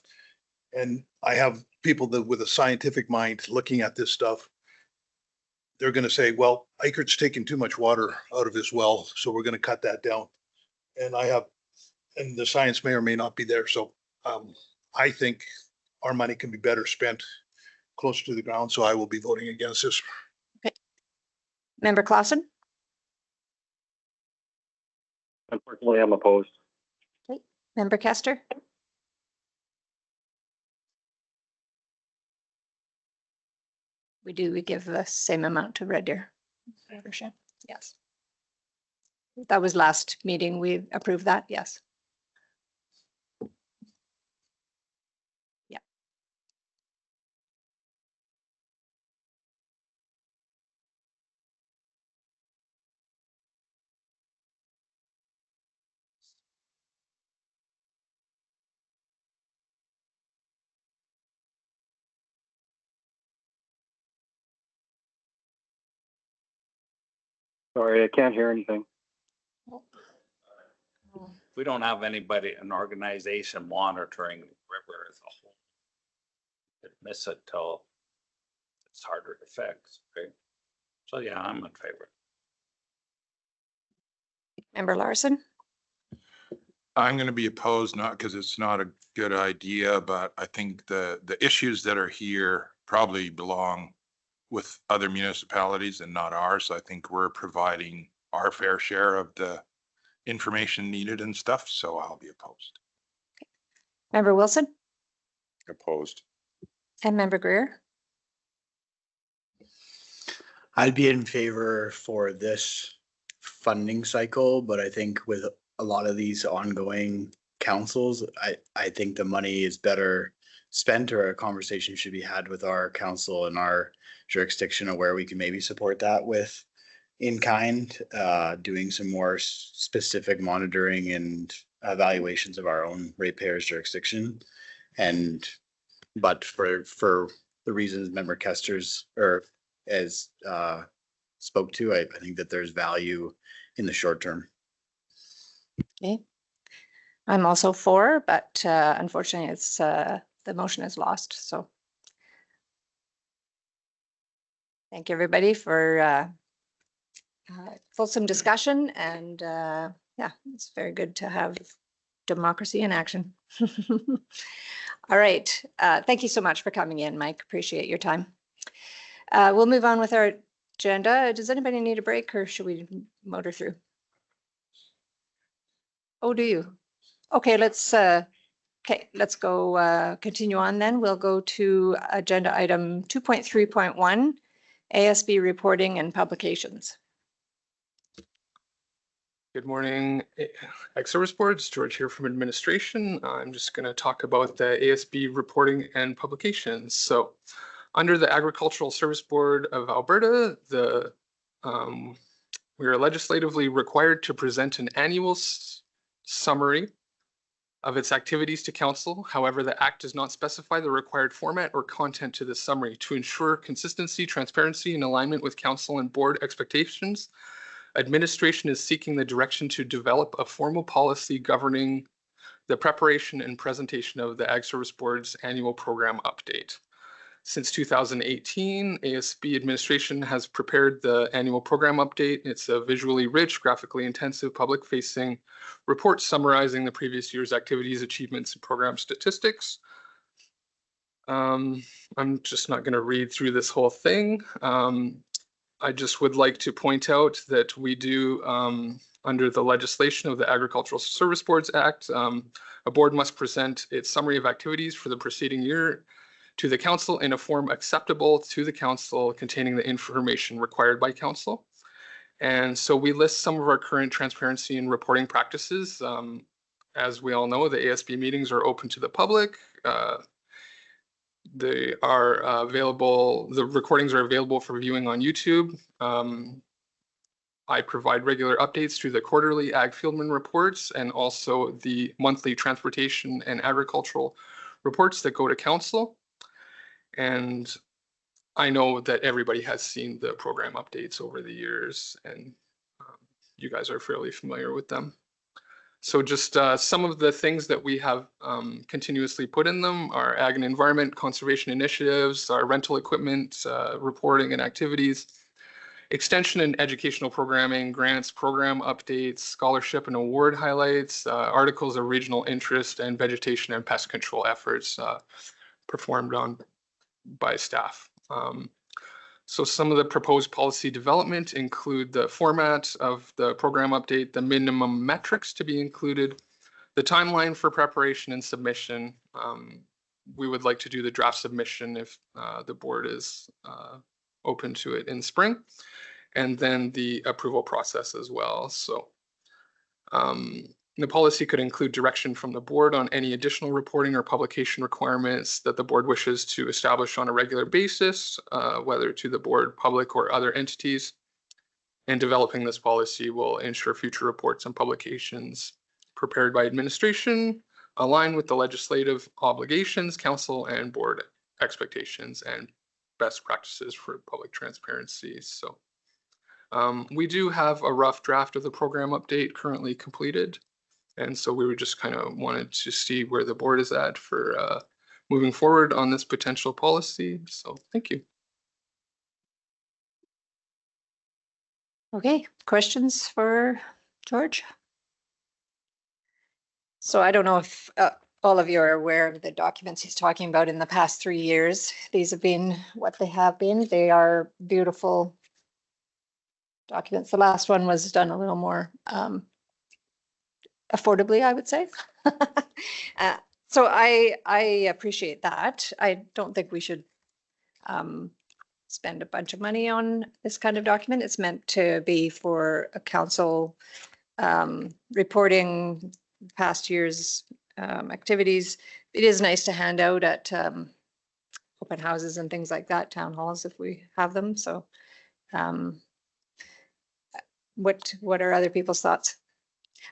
And I have people that with a scientific mind looking at this stuff, they're going to say, well, Eichert's taking too much water out of his well, so we're going to cut that down. And the science may or may not be there. So I think our money can be better spent closer to the ground. So I will be voting against this. Okay. Member Clausen. Unfortunately, I'm opposed. Okay. Member Kester. We give the same amount to Red Deer. Yes. That was last meeting. We approved that. Yes. Yeah. Sorry, I can't hear anything. We don't have anybody, an organization monitoring the river as a whole. Could miss it till it's harder to fix, right? So yeah, I'm in favor. Member Larson. I'm going to be opposed, not because it's not a good idea, but I think the issues that are here probably belong with other municipalities and not ours. I think we're providing our fair share of the information needed and stuff, so I'll be opposed. Member Wilson Opposed. and Member Greer. I'd be in favor for this funding cycle, but I think with a lot of these ongoing councils, I think the money is better spent, or a conversation should be had with our council and our jurisdiction of where we can maybe support that with in kind, doing some more specific monitoring and evaluations of our own ratepayers jurisdiction. But for the reasons Member Kester's as spoke to, I think that there's value in the short term. Okay. I'm also for, but unfortunately it's the motion is lost. So thank you everybody for fulsome discussion, and yeah, it's very good to have democracy in action. All right. Thank you so much for coming in, Mike. Appreciate your time. We'll move on with our agenda. Does anybody need a break, or should we motor through? Oh, do you? Okay, let's go continue on then. We'll go to agenda item 2.3.1, ASB reporting and publications. Good morning, Ag Service Boards. George here from administration. I'm just going to talk about the ASB reporting and publications. So under the Agricultural Service Board of Alberta, we are legislatively required to present an annual summary of its activities to council. However, the Act does not specify the required format or content to the summary. To ensure consistency, transparency, and alignment with council and board expectations, administration is seeking the direction to develop a formal policy governing the preparation and presentation of the Ag Service Board's annual program update. Since 2018, ASB administration has prepared the annual program update. It's a visually rich, graphically intensive, public-facing report summarizing the previous year's activities, achievements, and program statistics. I'm just not going to read through this whole thing. I just would like to point out that we do, under the legislation of the Agricultural Service Boards Act, a board must present its summary of activities for the preceding year to the council in a form acceptable to the council, containing the information required by council. And so we list some of our current transparency and reporting practices. As we all know, the ASB meetings are open to the public. They are available, the recordings are available for viewing on YouTube. I provide regular updates through the quarterly Ag Fieldman reports and also the monthly transportation and agricultural reports that go to council. And I know that everybody has seen the program updates over the years, and you guys are fairly familiar with them. So just some of the things that we have continuously put in them are ag and environment conservation initiatives, our rental equipment reporting and activities, extension and educational programming, grants, program updates, scholarship and award highlights, articles of regional interest, and vegetation and pest control efforts performed on by staff. So some of the proposed policy development include the format of the program update, the minimum metrics to be included, the timeline for preparation and submission. We would like to do the draft submission if the board is open to it in spring, and then the approval process as well. So the policy could include direction from the board on any additional reporting or publication requirements that the board wishes to establish on a regular basis, whether to the board, public, or other entities. And developing this policy will ensure future reports and publications prepared by administration align with the legislative obligations, council and board expectations, and best practices for public transparency. So we do have a rough draft of the program update currently completed. And so we were just kind of wanted to see where the board is at for moving forward on this potential policy. So thank you. Okay, questions for George? So I don't know if all of you are aware of the documents he's talking about in the past 3 years. These have been what they have been. They are beautiful documents. The last one was done a little more affordably, I would say. So I appreciate that. I don't think we should spend a bunch of money on this kind of document. It's meant to be for a council reporting past year's activities. It is nice to hand out at open houses and things like that, town halls if we have them. So what are other people's thoughts?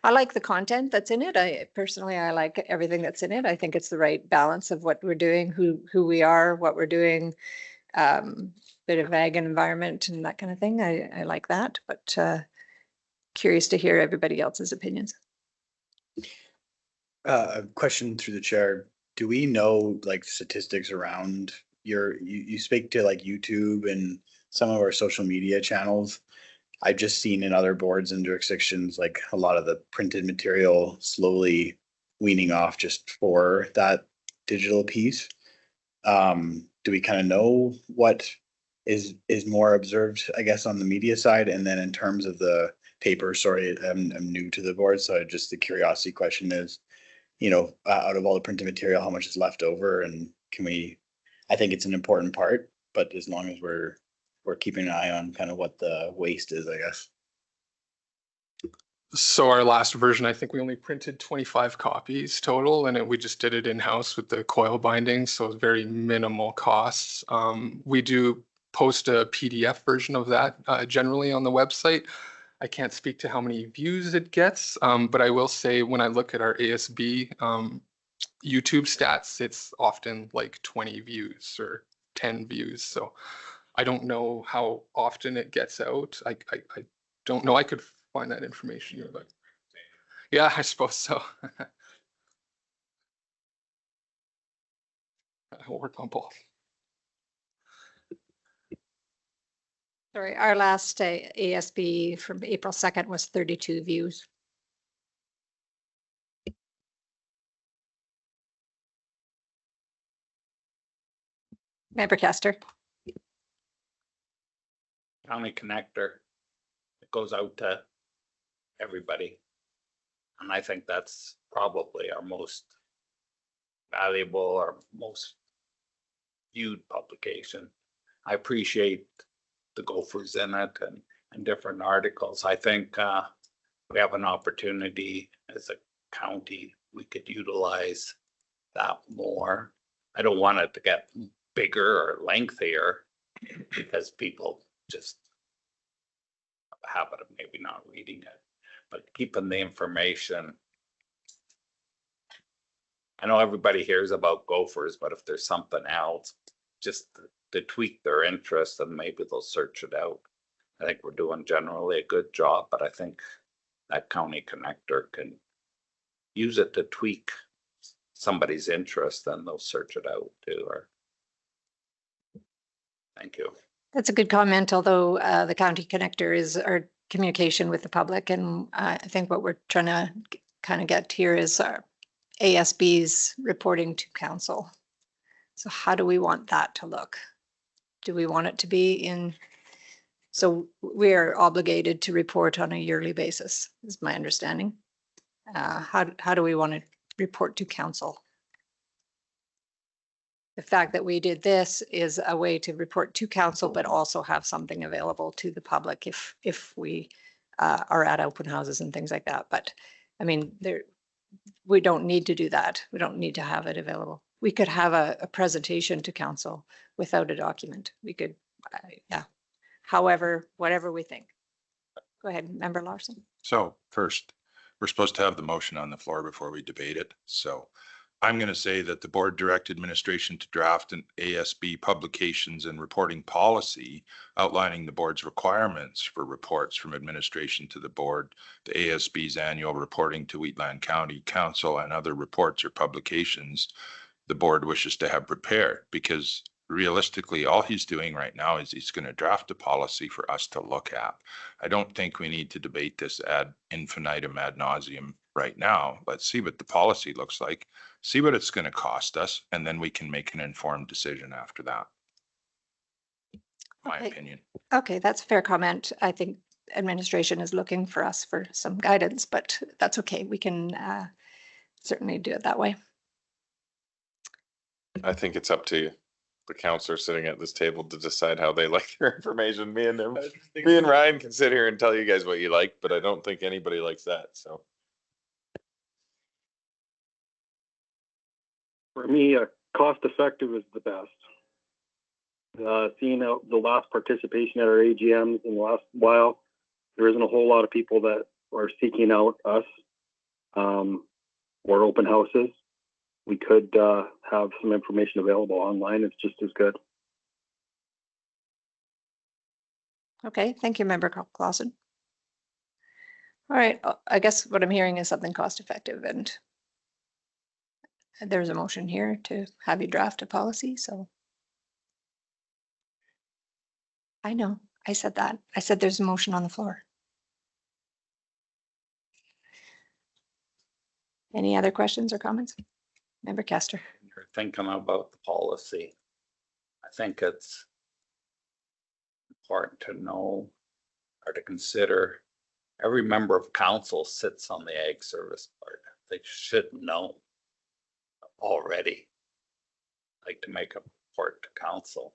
I like the content that's in it. I personally like everything that's in it. I think it's the right balance of what we're doing, who we are, what we're doing, bit of ag and environment and that kind of thing. I like that, but curious to hear everybody else's opinions. A question through the chair. Do we know like statistics around you speak to like YouTube and some of our social media channels? I've just seen in other boards and jurisdictions, like a lot of the printed material slowly weaning off just for that digital piece. Do we kind of know what is more observed, I guess, on the media side? And then in terms of the paper, sorry, I'm new to the board, so just the curiosity question is, you know, out of all the printed material, how much is left over, and can we? I think it's an important part, but as long as we're keeping an eye on kind of what the waste is, I guess. So our last version, I think we only printed 25 copies total, and we just did it in-house with the coil binding, so very minimal costs. We do post a PDF version of that generally on the website. I can't speak to how many views it gets, but I will say when I look at our ASB YouTube stats, it's often like 20 views or 10 views. So I don't know how often it gets out. I don't know. I could find that information here, but yeah, I suppose so. I'll work on both. Sorry, our last ASB from April 2nd was 32 views. Member Castor. County connector. It goes out to everybody. And I think that's probably our most valuable or most viewed publication. I appreciate the Gophers in it and different articles. I think we have an opportunity as a county, we could utilize that more. I don't want it to get bigger or lengthier because people just have a habit of maybe not reading it, but keeping the information. I know everybody hears about Gophers, but if there's something else, just to tweak their interest, and maybe they'll search it out. I think we're doing generally a good job, but I think that county connector can use it to tweak somebody's interest, and they'll search it out too. Or thank you. That's a good comment, although the county connector is our communication with the public. And I think what we're trying to kind of get here is our ASB's reporting to council. So how do we want that to look? Do we want it to be in? So we're obligated to report on a yearly basis, is my understanding. How do we want to report to council? The fact that we did this is a way to report to council, but also have something available to the public if we are at open houses and things like that. But I mean, we don't need to do that. We don't need to have it available. We could have a presentation to council without a document. We could, yeah. However, whatever we think. Go ahead, Member Larson. So first, we're supposed to have the motion on the floor before we debate it. So I'm going to say that the board direct administration to draft an ASB publications and reporting policy outlining the board's requirements for reports from administration to the board, the ASB's annual reporting to Wheatland County Council, and other reports or publications the board wishes to have prepared, because realistically, all he's doing right now is he's going to draft a policy for us to look at. I don't think we need to debate this ad infinitum ad nauseum right now. Let's see what the policy looks like, see what it's going to cost us, and then we can make an informed decision after that. My opinion. Okay, that's a fair comment. I think administration is looking for us for some guidance, but that's okay. We can certainly do it that way. I think it's up to the counselor sitting at this table to decide how they like their information. Me and Ryan can sit here and tell you guys what you like, but I don't think anybody likes that, so. For me, cost effective is the best. Seeing out the last participation at our AGMs in the last while, there isn't a whole lot of people that are seeking out us or open houses. We could have some information available online. It's just as good. Okay, thank you, Member Clausen. All right, I guess what I'm hearing is something cost effective, and there's a motion here to have you draft a policy, so. I know, I said that. I said there's a motion on the floor. Any other questions or comments? Member Kester. You're thinking about the policy. I think it's important to know or to consider every member of council sits on the Ag Service Board. They should know already, like to make a report to council.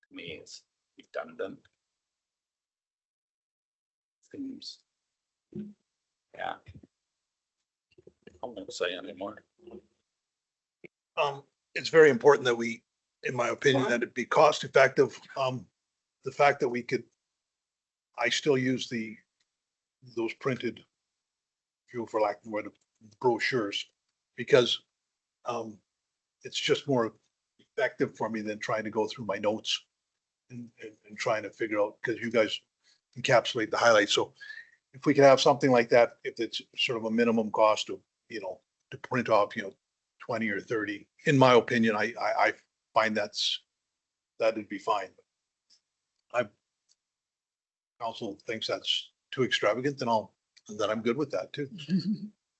To me, it's redundant. Seems, yeah. I won't say anymore. It's very important that we, in my opinion, that it be cost effective. The fact that we could, I still use those printed, fuel for lack of more, brochures, because it's just more effective for me than trying to go through my notes and trying to figure out, because you guys encapsulate the highlights. So if we could have something like that, if it's sort of a minimum cost of, to print off, 20 or 30, in my opinion, I find that'd be fine. Council thinks that's too extravagant, then I'm good with that too.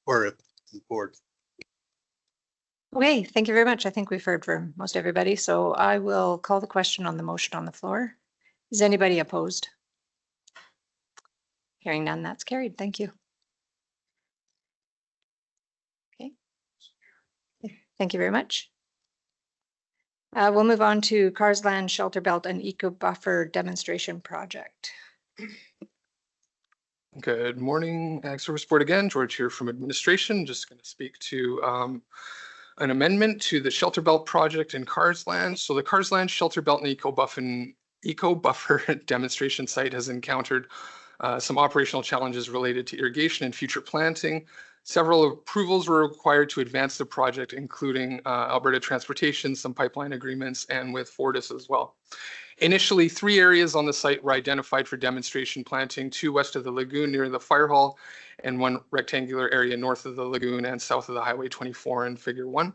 Or if the board. Okay, thank you very much. I think we've heard from most everybody, so I will call the question on the motion on the floor. Is anybody opposed? Hearing none, that's carried. Thank you. Okay. Thank you very much. We'll move on to Carsland Shelter Belt and Eco Buffer Demonstration Project. Good morning, Ag Service Board again. George here from administration. Just going to speak to an amendment to the Shelter Belt project in Carsland. So the Carsland Shelter Belt and Eco Buffer Demonstration Site has encountered some operational challenges related to irrigation and future planting. Several approvals were required to advance the project, including Alberta Transportation, some pipeline agreements, and with Fortis as well. Initially, 3 areas on the site were identified for demonstration planting, 2 west of the lagoon near the fire hall, and 1 rectangular area north of the lagoon and south of the Highway 24 in Figure 1.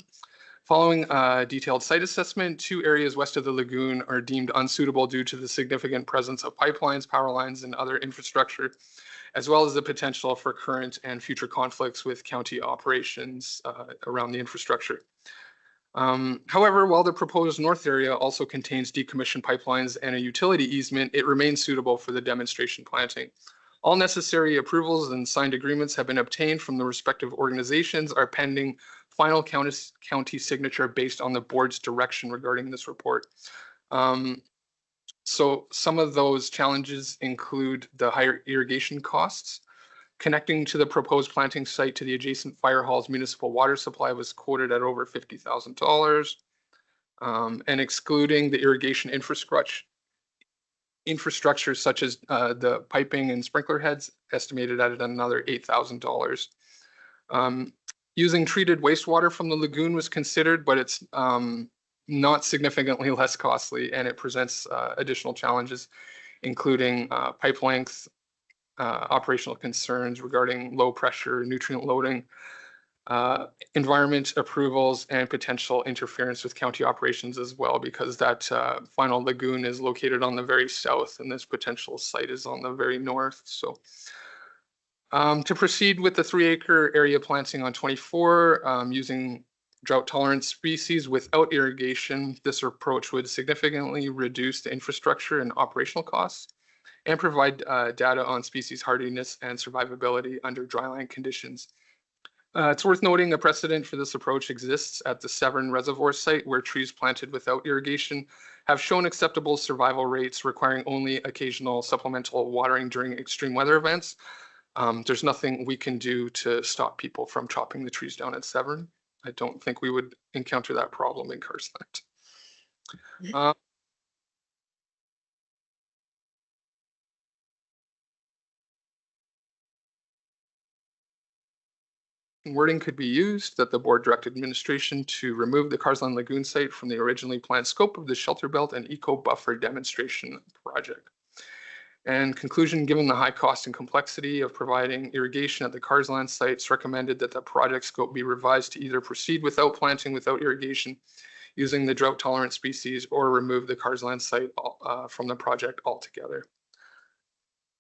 Following a detailed site assessment, 2 areas west of the lagoon are deemed unsuitable due to the significant presence of pipelines, power lines, and other infrastructure, as well as the potential for current and future conflicts with county operations around the infrastructure. However, while the proposed north area also contains decommissioned pipelines and a utility easement, it remains suitable for the demonstration planting. All necessary approvals and signed agreements have been obtained from the respective organizations, are pending final county signature based on the board's direction regarding this report. So some of those challenges include the higher irrigation costs. Connecting to the proposed planting site to the adjacent fire hall's municipal water supply was quoted at over $50,000. And excluding the irrigation infrastructure such as the piping and sprinkler heads, estimated at another $8,000. Using treated wastewater from the lagoon was considered, but it's not significantly less costly, and it presents additional challenges, including pipe length, operational concerns regarding low pressure, nutrient loading, environment approvals, and potential interference with county operations as well, because that final lagoon is located on the very south and this potential site is on the very north. So to proceed with the 3-acre area planting on 24 using drought tolerant species without irrigation, this approach would significantly reduce the infrastructure and operational costs and provide data on species hardiness and survivability under dryland conditions. It's worth noting a precedent for this approach exists at the Severn Reservoir site, where trees planted without irrigation have shown acceptable survival rates, requiring only occasional supplemental watering during extreme weather events. There's nothing we can do to stop people from chopping the trees down at Severn. I don't think we would encounter that problem in Carsland. Wording could be used that the board direct administration to remove the Carsland Lagoon site from the originally planned scope of the shelter belt and eco buffer demonstration project. And conclusion, given the high cost and complexity of providing irrigation at the Carsland sites, recommended that the project scope be revised to either proceed without planting without irrigation using the drought tolerant species or remove the Carsland site from the project altogether.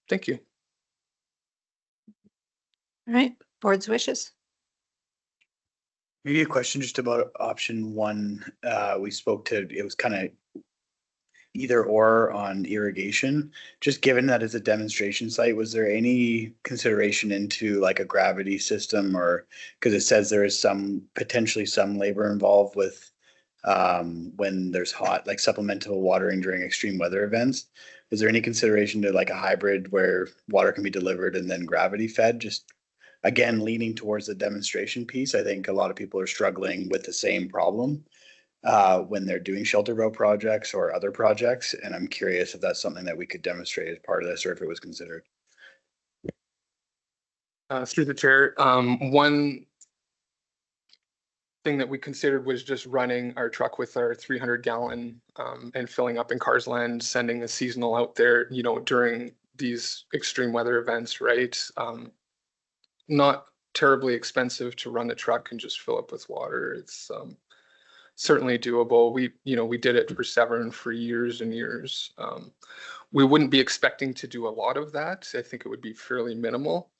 Thank you. All right, board's wishes. Maybe a question just about option one. We spoke to, it was kind of either or on irrigation. Just given that it's a demonstration site, was there any consideration into like a gravity system, or because it says there is potentially some labor involved with when there's hot, like supplemental watering during extreme weather events? Is there any consideration to like a hybrid where water can be delivered and then gravity fed? Just again, leaning towards the demonstration piece. I think a lot of people are struggling with the same problem when they're doing shelter belt projects or other projects. And I'm curious if that's something that we could demonstrate as part of this, or if it was considered. Through the chair, one thing that we considered was just running our truck with our 300 gallon and filling up in Carsland, sending a seasonal out there, you know, during these extreme weather events, right? Not terribly expensive to run the truck and just fill up with water. It's certainly doable. We did it for Severn for years and years. We wouldn't be expecting to do a lot of that. I think it would be fairly minimal.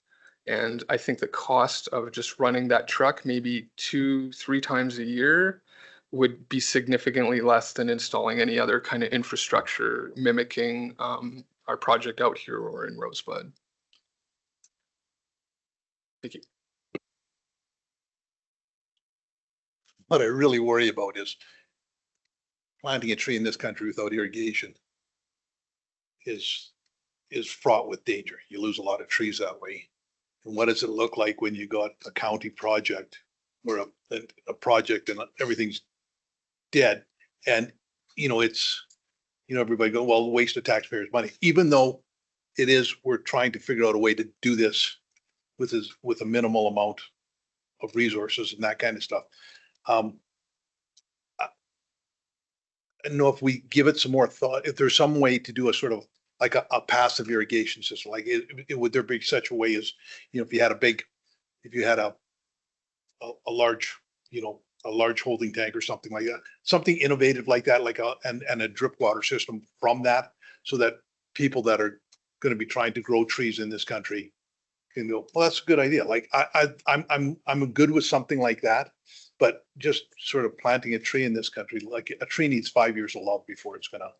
And I think the cost of just running that truck maybe 2-3 times a year would be significantly less than installing any other kind of infrastructure mimicking our project out here or in Rosebud. Thank you. What I really worry about is planting a tree in this country without irrigation is fraught with danger. You lose a lot of trees that way. And what does it look like when you got a county project or a project and everything's dead? And, you know, it's, you know, everybody go, well, waste of taxpayers' money, even though it is, we're trying to figure out a way to do this with a minimal amount of resources and that kind of stuff. I don't know if we give it some more thought, if there's some way to do a sort of like a passive irrigation system, like would there be such a way as, you know, if you had a large, you know, a large holding tank or something like that, something innovative like that, like and a drip water system from that, so that people that are going to be trying to grow trees in this country can go, well, that's a good idea. Like I'm good with something like that, but just sort of planting a tree in this country, like a tree needs 5 years of love before it's gonna.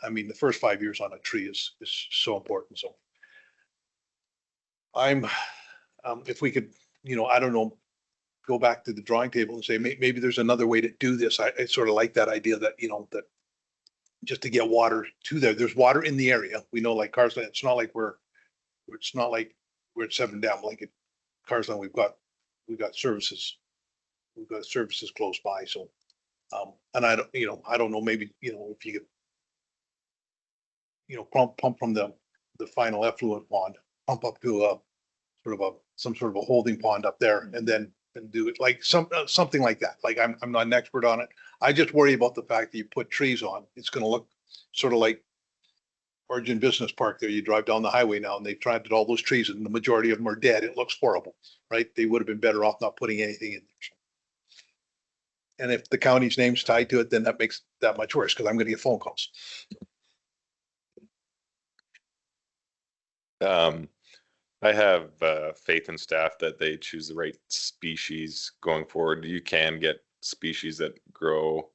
I mean, the first 5 years on a tree is so important. So if we could, you know, I don't know, go back to the drawing table and say maybe there's another way to do this. I sort of like that idea that, you know, that just to get water to there. There's water in the area. We know, like Carsland, it's not like we're at Severn Dam, like at Carsland, we've got services. We've got services close by. So, and I don't know, maybe, you know, if you could, you know, pump from the final effluent pond, pump up to some sort of a holding pond up there, and then do it like something like that. Like I'm not an expert on it. I just worry about the fact that you put trees on, it's going to look sort of like Origin Business Park there. You drive down the highway now and they've planted all those trees and the majority of them are dead. It looks horrible, right? They would have been better off not putting anything in there. And if the county's name's tied to it, then that makes that much worse, because I'm going to get phone calls. I have faith in staff that they choose the right species going forward. You can get species that grow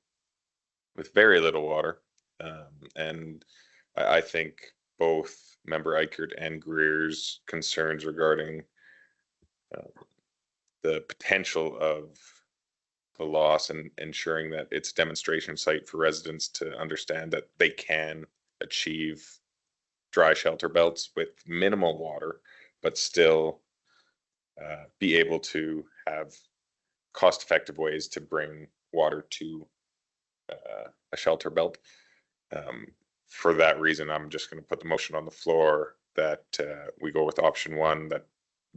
with very little water. And I think both Member Eichert and Greer's concerns regarding the potential of the loss and ensuring that it's a demonstration site for residents to understand that they can achieve dry shelter belts with minimal water, but still be able to have cost-effective ways to bring water to a shelter belt. For that reason, I'm just going to put the motion on the floor that we go with option one, that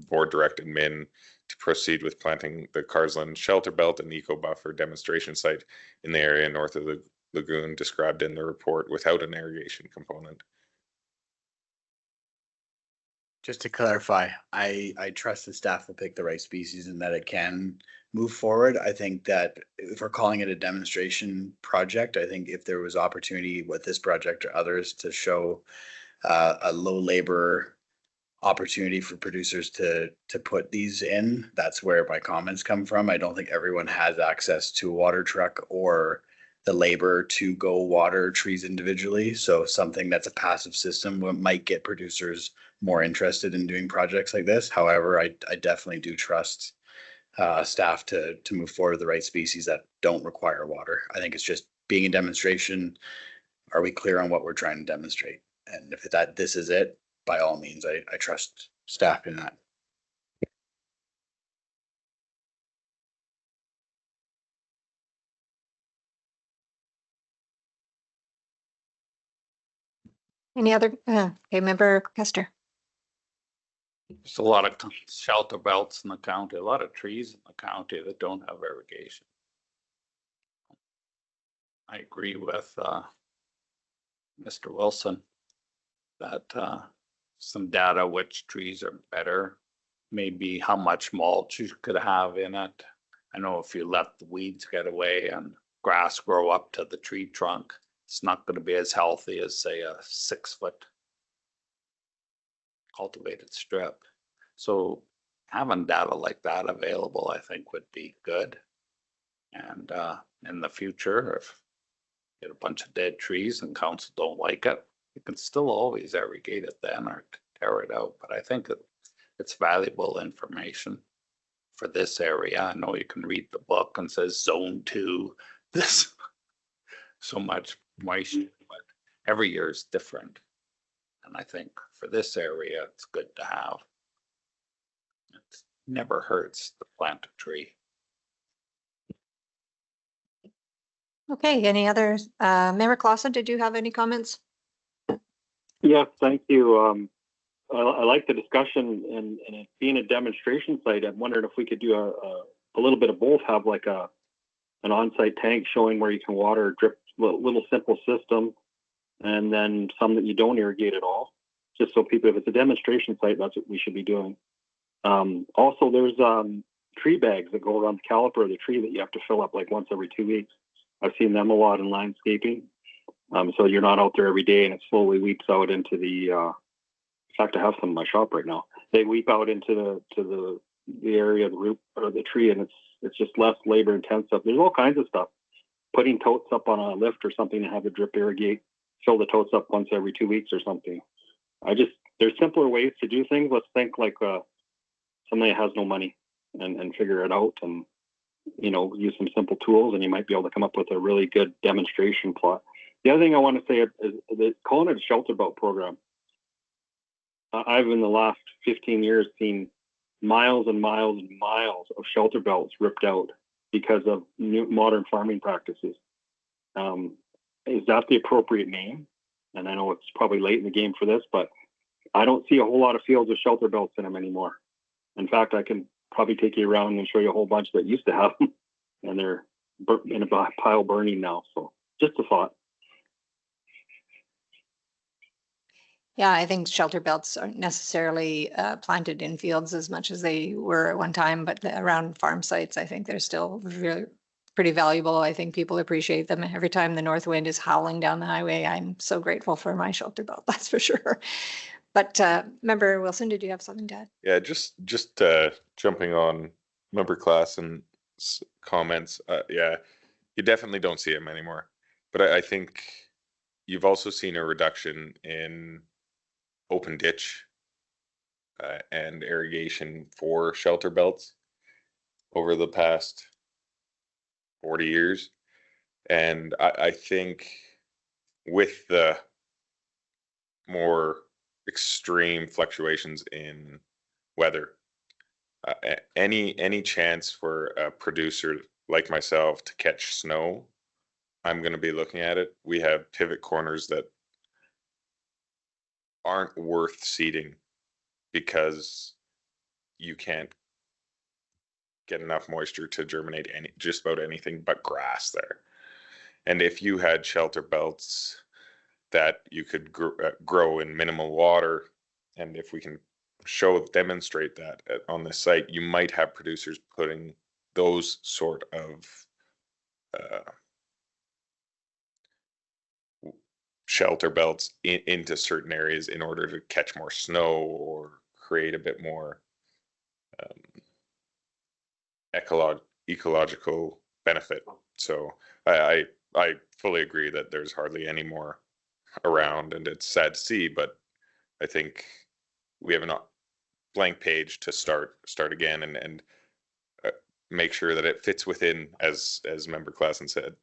board directed Min to proceed with planting the Carsland shelter belt and eco buffer demonstration site in the area north of the lagoon described in the report without an irrigation component. Just to clarify, I trust the staff will pick the right species and that it can move forward. I think that if we're calling it a demonstration project, I think if there was opportunity with this project or others to show a low labor opportunity for producers to put these in, that's where my comments come from. I don't think everyone has access to a water truck or the labor to go water trees individually. So something that's a passive system might get producers more interested in doing projects like this. However, I definitely do trust staff to move forward with the right species that don't require water. I think it's just being a demonstration. Are we clear on what we're trying to demonstrate? And if this is it, by all means, I trust staff in that. Any other, okay, Member Kester. There's a lot of shelter belts in the county, a lot of trees in the county that don't have irrigation. I agree with Mr. Wilson that some data which trees are better, maybe how much mulch you could have in it. I know if you let the weeds get away and grass grow up to the tree trunk, it's not going to be as healthy as, say, a 6-foot cultivated strip. So having data like that available, I think, would be good. And in the future, if you get a bunch of dead trees and council don't like it, you can still always irrigate it then or tear it out. But I think it's valuable information for this area. I know you can read the book and says zone 2, this so much moisture, but every year is different. And I think for this area, it's good to have. It never hurts to plant a tree. Okay, any others? Member Clausen, did you have any comments? Yes, thank you. I like the discussion and it being a demonstration site. I'm wondering if we could do a little bit of both, have like an on-site tank showing where you can water, drip, little simple system, and then some that you don't irrigate at all. Just so people, if it's a demonstration site, that's what we should be doing. Also, there's tree bags that go around the caliper of the tree that you have to fill up like once every 2 weeks. I've seen them a lot in landscaping. So you're not out there every day and it slowly weeps out into the, in fact, I have some in my shop right now. They weep out into the area of the root or the tree, and it's just less labor intensive. There's all kinds of stuff. Putting totes up on a lift or something to have a drip irrigate, fill the totes up once every 2 weeks or something. There's simpler ways to do things. Let's think like somebody that has no money and figure it out and, use some simple tools, and you might be able to come up with a really good demonstration plot. The other thing I want to say is that calling it a shelter belt program. I've in the last 15 years seen miles and miles and miles of shelter belts ripped out because of new modern farming practices. Is that the appropriate name? And I know it's probably late in the game for this, but I don't see a whole lot of fields with shelter belts in them anymore. In fact, I can probably take you around and show you a whole bunch that used to have them, and they're in a pile burning now. So just a thought. Yeah, I think shelter belts aren't necessarily planted in fields as much as they were at one time, but around farm sites, I think they're still really pretty valuable. I think people appreciate them. Every time the north wind is howling down the highway, I'm so grateful for my shelter belt, that's for sure. But Member Wilson, did you have something to add? Yeah, just jumping on Member Clausen's comments. Yeah, you definitely don't see them anymore. But I think you've also seen a reduction in open ditch and irrigation for shelter belts over the past 40 years. And I think with the more extreme fluctuations in weather, any chance for a producer like myself to catch snow, I'm going to be looking at it. We have pivot corners that aren't worth seeding because you can't get enough moisture to germinate just about anything but grass there. And if you had shelter belts that you could grow in minimal water, and if we can demonstrate that on this site, you might have producers putting those sort of shelter belts into certain areas in order to catch more snow or create a bit more ecological benefit. So I fully agree that there's hardly any more around, and it's sad to see, but I think we have a blank page to start again and make sure that it fits within, as Member Klassen said,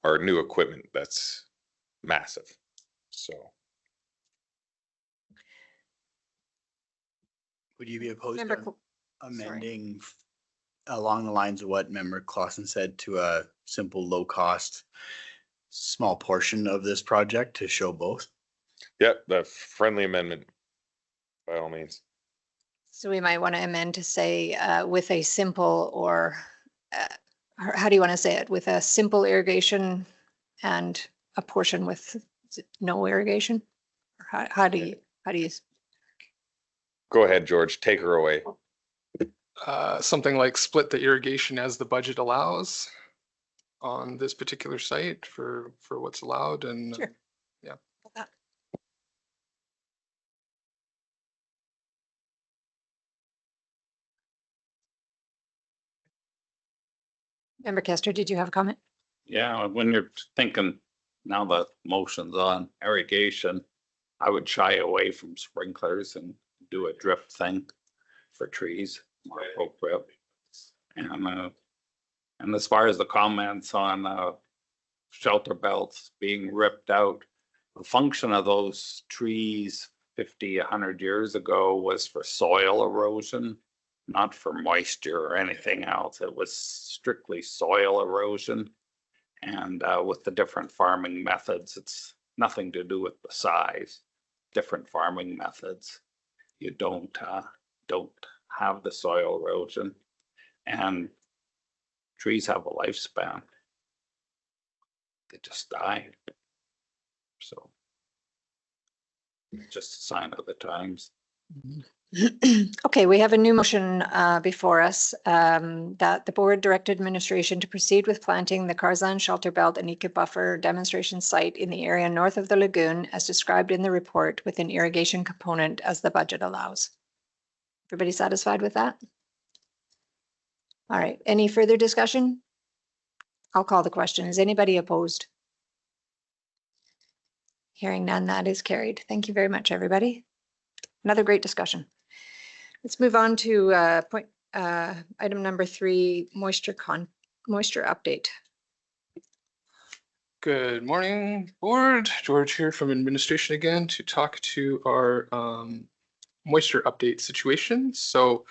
our new equipment that's massive. So Would you be opposed Member to Cl- amending along the lines of what Member Clausen said to a simple, low cost, small portion of this project to show both? yeah, the friendly amendment by all means. So we might want to amend to say with a simple or how do you want to say it? With a simple irrigation and a portion with no irrigation? Or how do you? Go ahead, George, take her away. Something like split the irrigation as the budget allows on this particular site for what's allowed, and Sure. Yeah. Member Kester, did you have a comment? Yeah, when you're thinking now the motion's on irrigation, I would shy away from sprinklers and do a drip thing for trees, more appropriate. And as far as the comments on shelter belts being ripped out, the function of those trees 50, 100 years ago was for soil erosion, not for moisture or anything else. It was strictly soil erosion. And with the different farming methods, it's nothing to do with the size. Different farming methods, you don't have the soil erosion, and trees have a lifespan. They just die. So just a sign of the times. Okay, we have a new motion before us that the board direct administration to proceed with planting the Carzan Shelter Belt and Eco Buffer demonstration site in the area north of the lagoon as described in the report with an irrigation component as the budget allows. Everybody satisfied with that? All right, any further discussion? I'll call the question. Is anybody opposed? Hearing none, that is carried. Thank you very much, everybody. Another great discussion. Let's move on to item number 3, moisture update. Good morning, board. George here from administration again to talk to our moisture update situation. So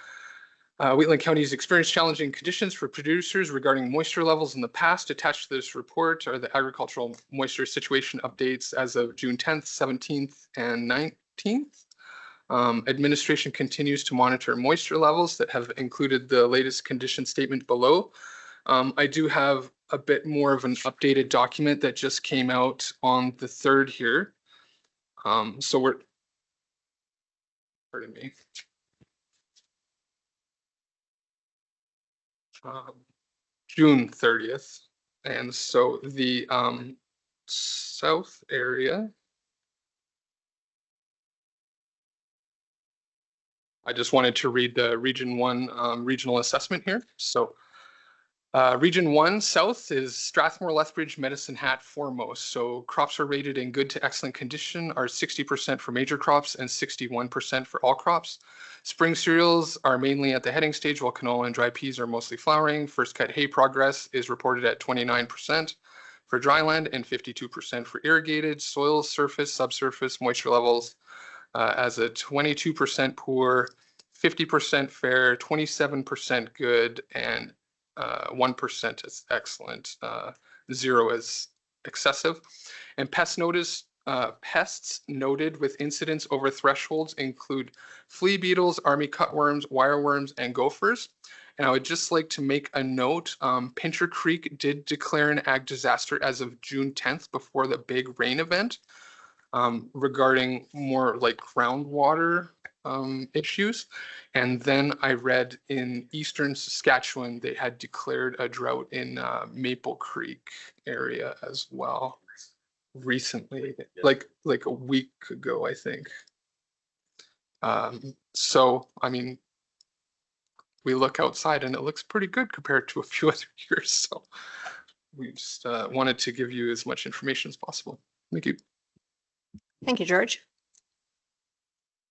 Wheatland County has experienced challenging conditions for producers regarding moisture levels in the past. Attached to this report are the agricultural moisture situation updates as of June 10th, 17th, and 19th. Administration continues to monitor moisture levels that have included the latest condition statement below. I do have a bit more of an updated document that just came out on the 3rd here. So we're, pardon me. June 30th. And so the south area, I just wanted to read the Region 1 regional assessment here. So Region 1 South is Strathmore, Lethbridge, Medicine Hat foremost. So crops are rated in good to excellent condition, are 60% for major crops and 61% for all crops. Spring cereals are mainly at the heading stage, while canola and dry peas are mostly flowering. First cut hay progress is reported at 29% for dryland and 52% for irrigated. Soil surface, subsurface, moisture levels as a 22% poor, 50% fair, 27% good, and 1% is excellent. 0 is excessive. And pests noted with incidents over thresholds include flea beetles, army cutworms, wireworms, and gophers. And I would just like to make a note, Pincher Creek did declare an ag disaster as of June 10th before the big rain event regarding more like groundwater issues. And then I read in eastern Saskatchewan, they had declared a drought in Maple Creek area as well recently, like a week ago, I think. So, I mean, we look outside and it looks pretty good compared to a few other years. So we just wanted to give you as much information as possible. Thank you. Thank you, George.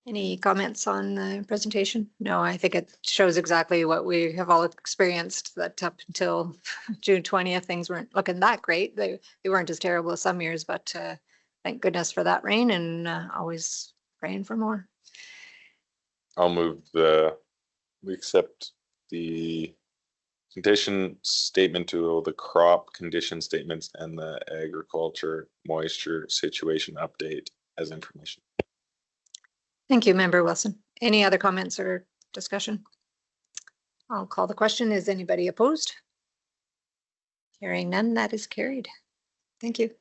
Any comments on the presentation? No, I think it shows exactly what we have all experienced, that up until June 20th, things weren't looking that great. They weren't as terrible as some years, but thank goodness for that rain, and always praying for more. I'll move we accept the condition statement to the crop condition statements and the agriculture moisture situation update as information. Thank you, Member Wilson. Any other comments or discussion? I'll call the question. Is anybody opposed? Hearing none, that is carried. Thank you.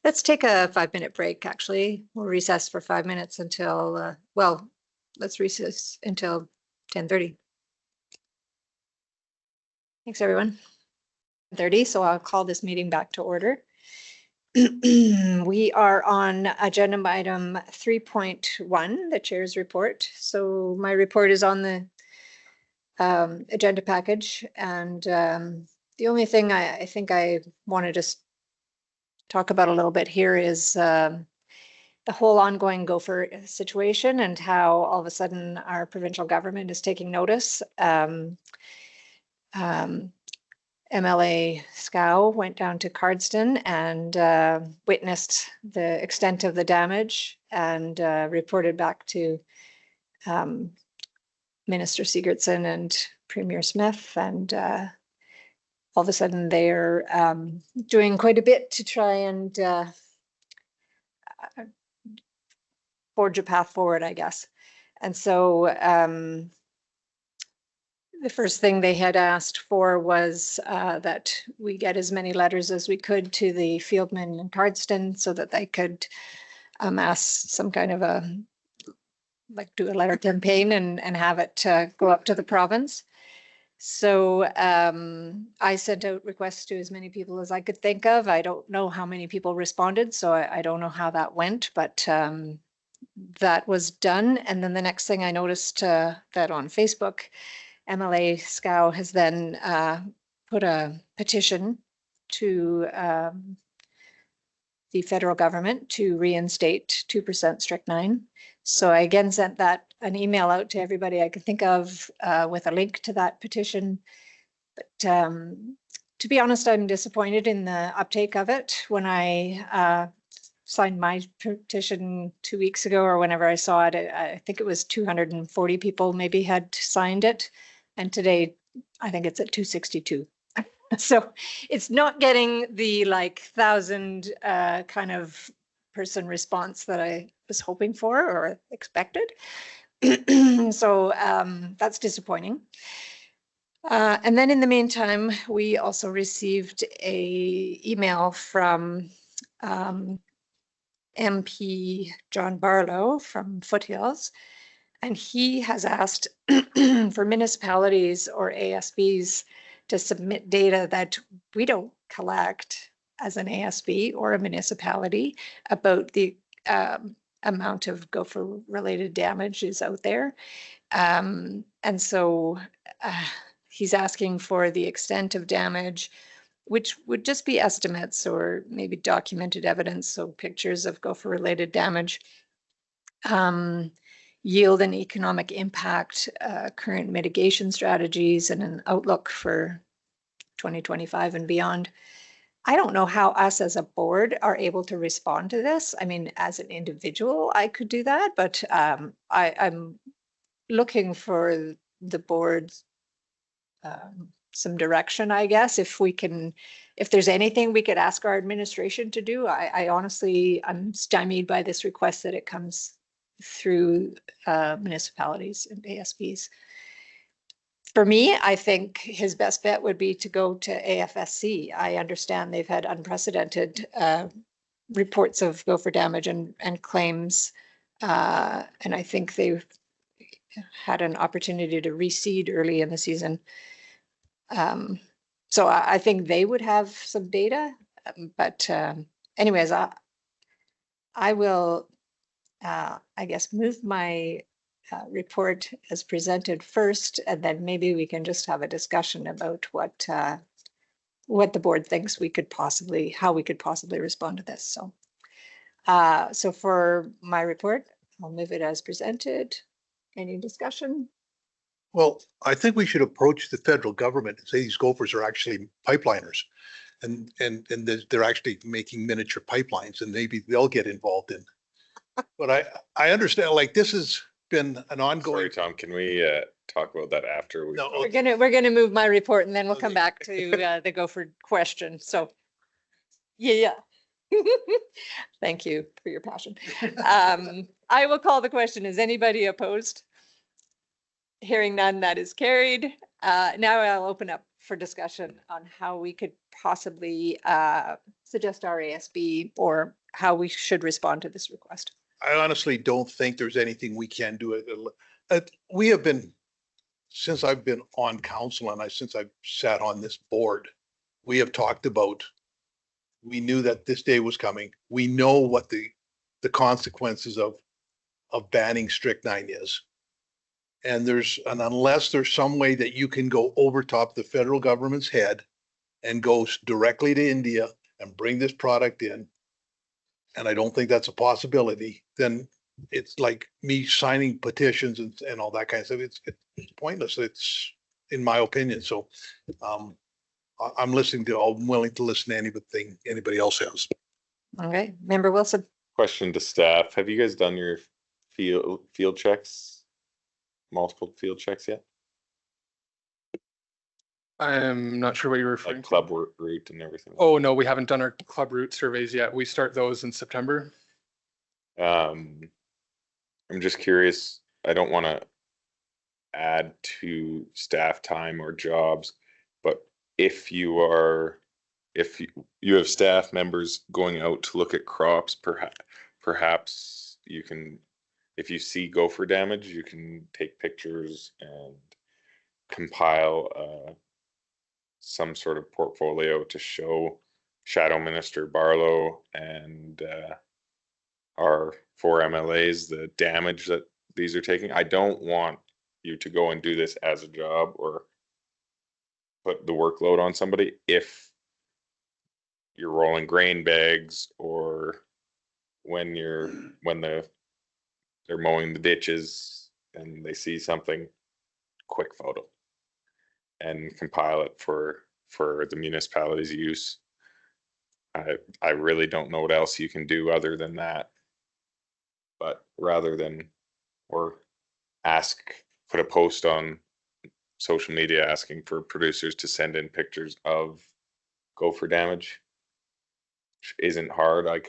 Let's take a 5-minute break, actually. We'll recess for 5 minutes until, well, let's recess until 10:30. Thanks, everyone. 10:30, so I'll call this meeting back to order. We are on agenda item 3.1, the chair's report. So my report is on the agenda package, and the only thing I think I want to just talk about a little bit here is the whole ongoing gopher situation and how all of a sudden our provincial government is taking notice. MLA Scow went down to Cardston and witnessed the extent of the damage and reported back to Minister Sigurdsson and Premier Smith, and all of a sudden they're doing quite a bit to try and forge a path forward, I guess. And so the first thing they had asked for was that we get as many letters as we could to the fieldmen in Cardston so that they could ask some kind of do a letter campaign and have it go up to the province. So I sent out requests to as many people as I could think of. I don't know how many people responded, so I don't know how that went, but that was done. And then the next thing I noticed that on Facebook, MLA Scow has then put a petition to the federal government to reinstate 2% strychnine. So I again sent an email out to everybody I could think of with a link to that petition. But to be honest, I'm disappointed in the uptake of it. When I signed my petition 2 weeks ago, or whenever I saw it, I think it was 240 people maybe had signed it. And today, I think it's at 262. So it's not getting the 1,000 kind of person response that I was hoping for or expected. So that's disappointing. And then in the meantime, we also received an email from MP John Barlow from Foothills, and he has asked for municipalities or ASBs to submit data that we don't collect as an ASB or a municipality about the amount of gopher-related damage is out there. And so he's asking for the extent of damage, which would just be estimates or maybe documented evidence, so pictures of gopher-related damage. Yield and economic impact, current mitigation strategies, and an outlook for 2025 and beyond. I don't know how us as a board are able to respond to this. I mean, as an individual, I could do that, but I'm looking for the board's some direction, I guess, if there's anything we could ask our administration to do. I honestly, I'm stymied by this request that it comes through municipalities and ASBs. For me, I think his best bet would be to go to AFSC. I understand they've had unprecedented reports of gopher damage and claims. And I think they've had an opportunity to reseed early in the season. So I think they would have some data, but anyways, I will, I guess, move my report as presented first, and then maybe we can just have a discussion about what the board thinks how we could possibly respond to this. So, so for my report, I'll move it as presented. Any discussion? Well, I think we should approach the federal government and say these gophers are actually pipeliners, and they're actually making miniature pipelines, and maybe they'll get involved in. But I understand, like, this has been an ongoing. Sorry, Tom, can we talk about that after we? No, We're gonna move my report, and then we'll come back to the gopher question. So, yeah. Thank you for your passion. I will call the question. Is anybody opposed? Hearing none, that is carried. Now I'll open up for discussion on how we could possibly suggest our ASB or how we should respond to this request. I honestly don't think there's anything we can do. We have been, since I've been on council and since I've sat on this board, we have talked about, we knew that this day was coming. We know what the consequences of banning strychnine is. And unless there's some way that you can go over top the federal government's head and go directly to India and bring this product in, and I don't think that's a possibility, then it's like me signing petitions and all that kind of stuff. It's pointless. It's, in my opinion. So I'm willing to listen to anything anybody else has. Okay, Member Wilson. Question to staff. Have you guys done your field checks? Multiple field checks yet? I'm not sure what you're referring Like to. club route and everything? Oh, no, we haven't done our club route surveys yet. We start those in September. I'm just curious. I don't want to add to staff time or jobs, but if you have staff members going out to look at crops, perhaps you can, if you see gopher damage, you can take pictures and compile some sort of portfolio to show Shadow Minister Barlow and our 4 MLAs the damage that these are taking. I don't want you to go and do this as a job or put the workload on somebody if you're rolling grain bags or when they're mowing the ditches and they see something, quick photo and compile it for the municipality's use. I really don't know what else you can do other than that. But rather than, or put a post on social media asking for producers to send in pictures of gopher damage, which isn't hard. I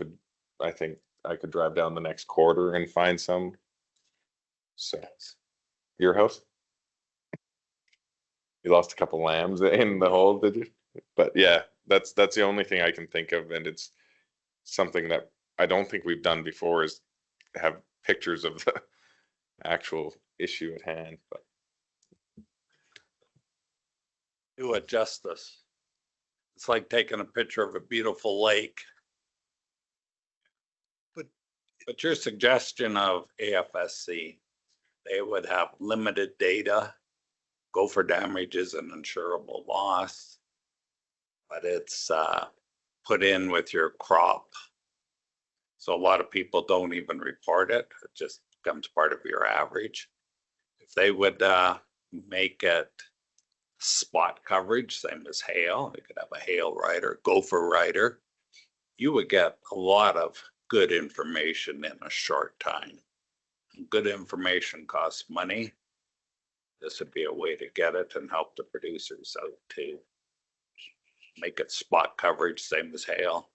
think I could drive down the next quarter and find some. So, your house? You lost a couple lambs in the hole, did you? But yeah, that's the only thing I can think of, and it's something that I don't think we've done before is have pictures of the actual issue at hand. But Do it justice. It's like taking a picture of a beautiful lake. But your suggestion of AFSC, they would have limited data gopher damage is an insurable loss, but it's put in with your crop. So a lot of people don't even report it. It just becomes part of your average. If they would make it spot coverage, same as hail, you could have a hail rider, gopher rider, you would get a lot of good information in a short time. Good information costs money. This would be a way to get it and help the producers out to make it spot coverage, same as hail.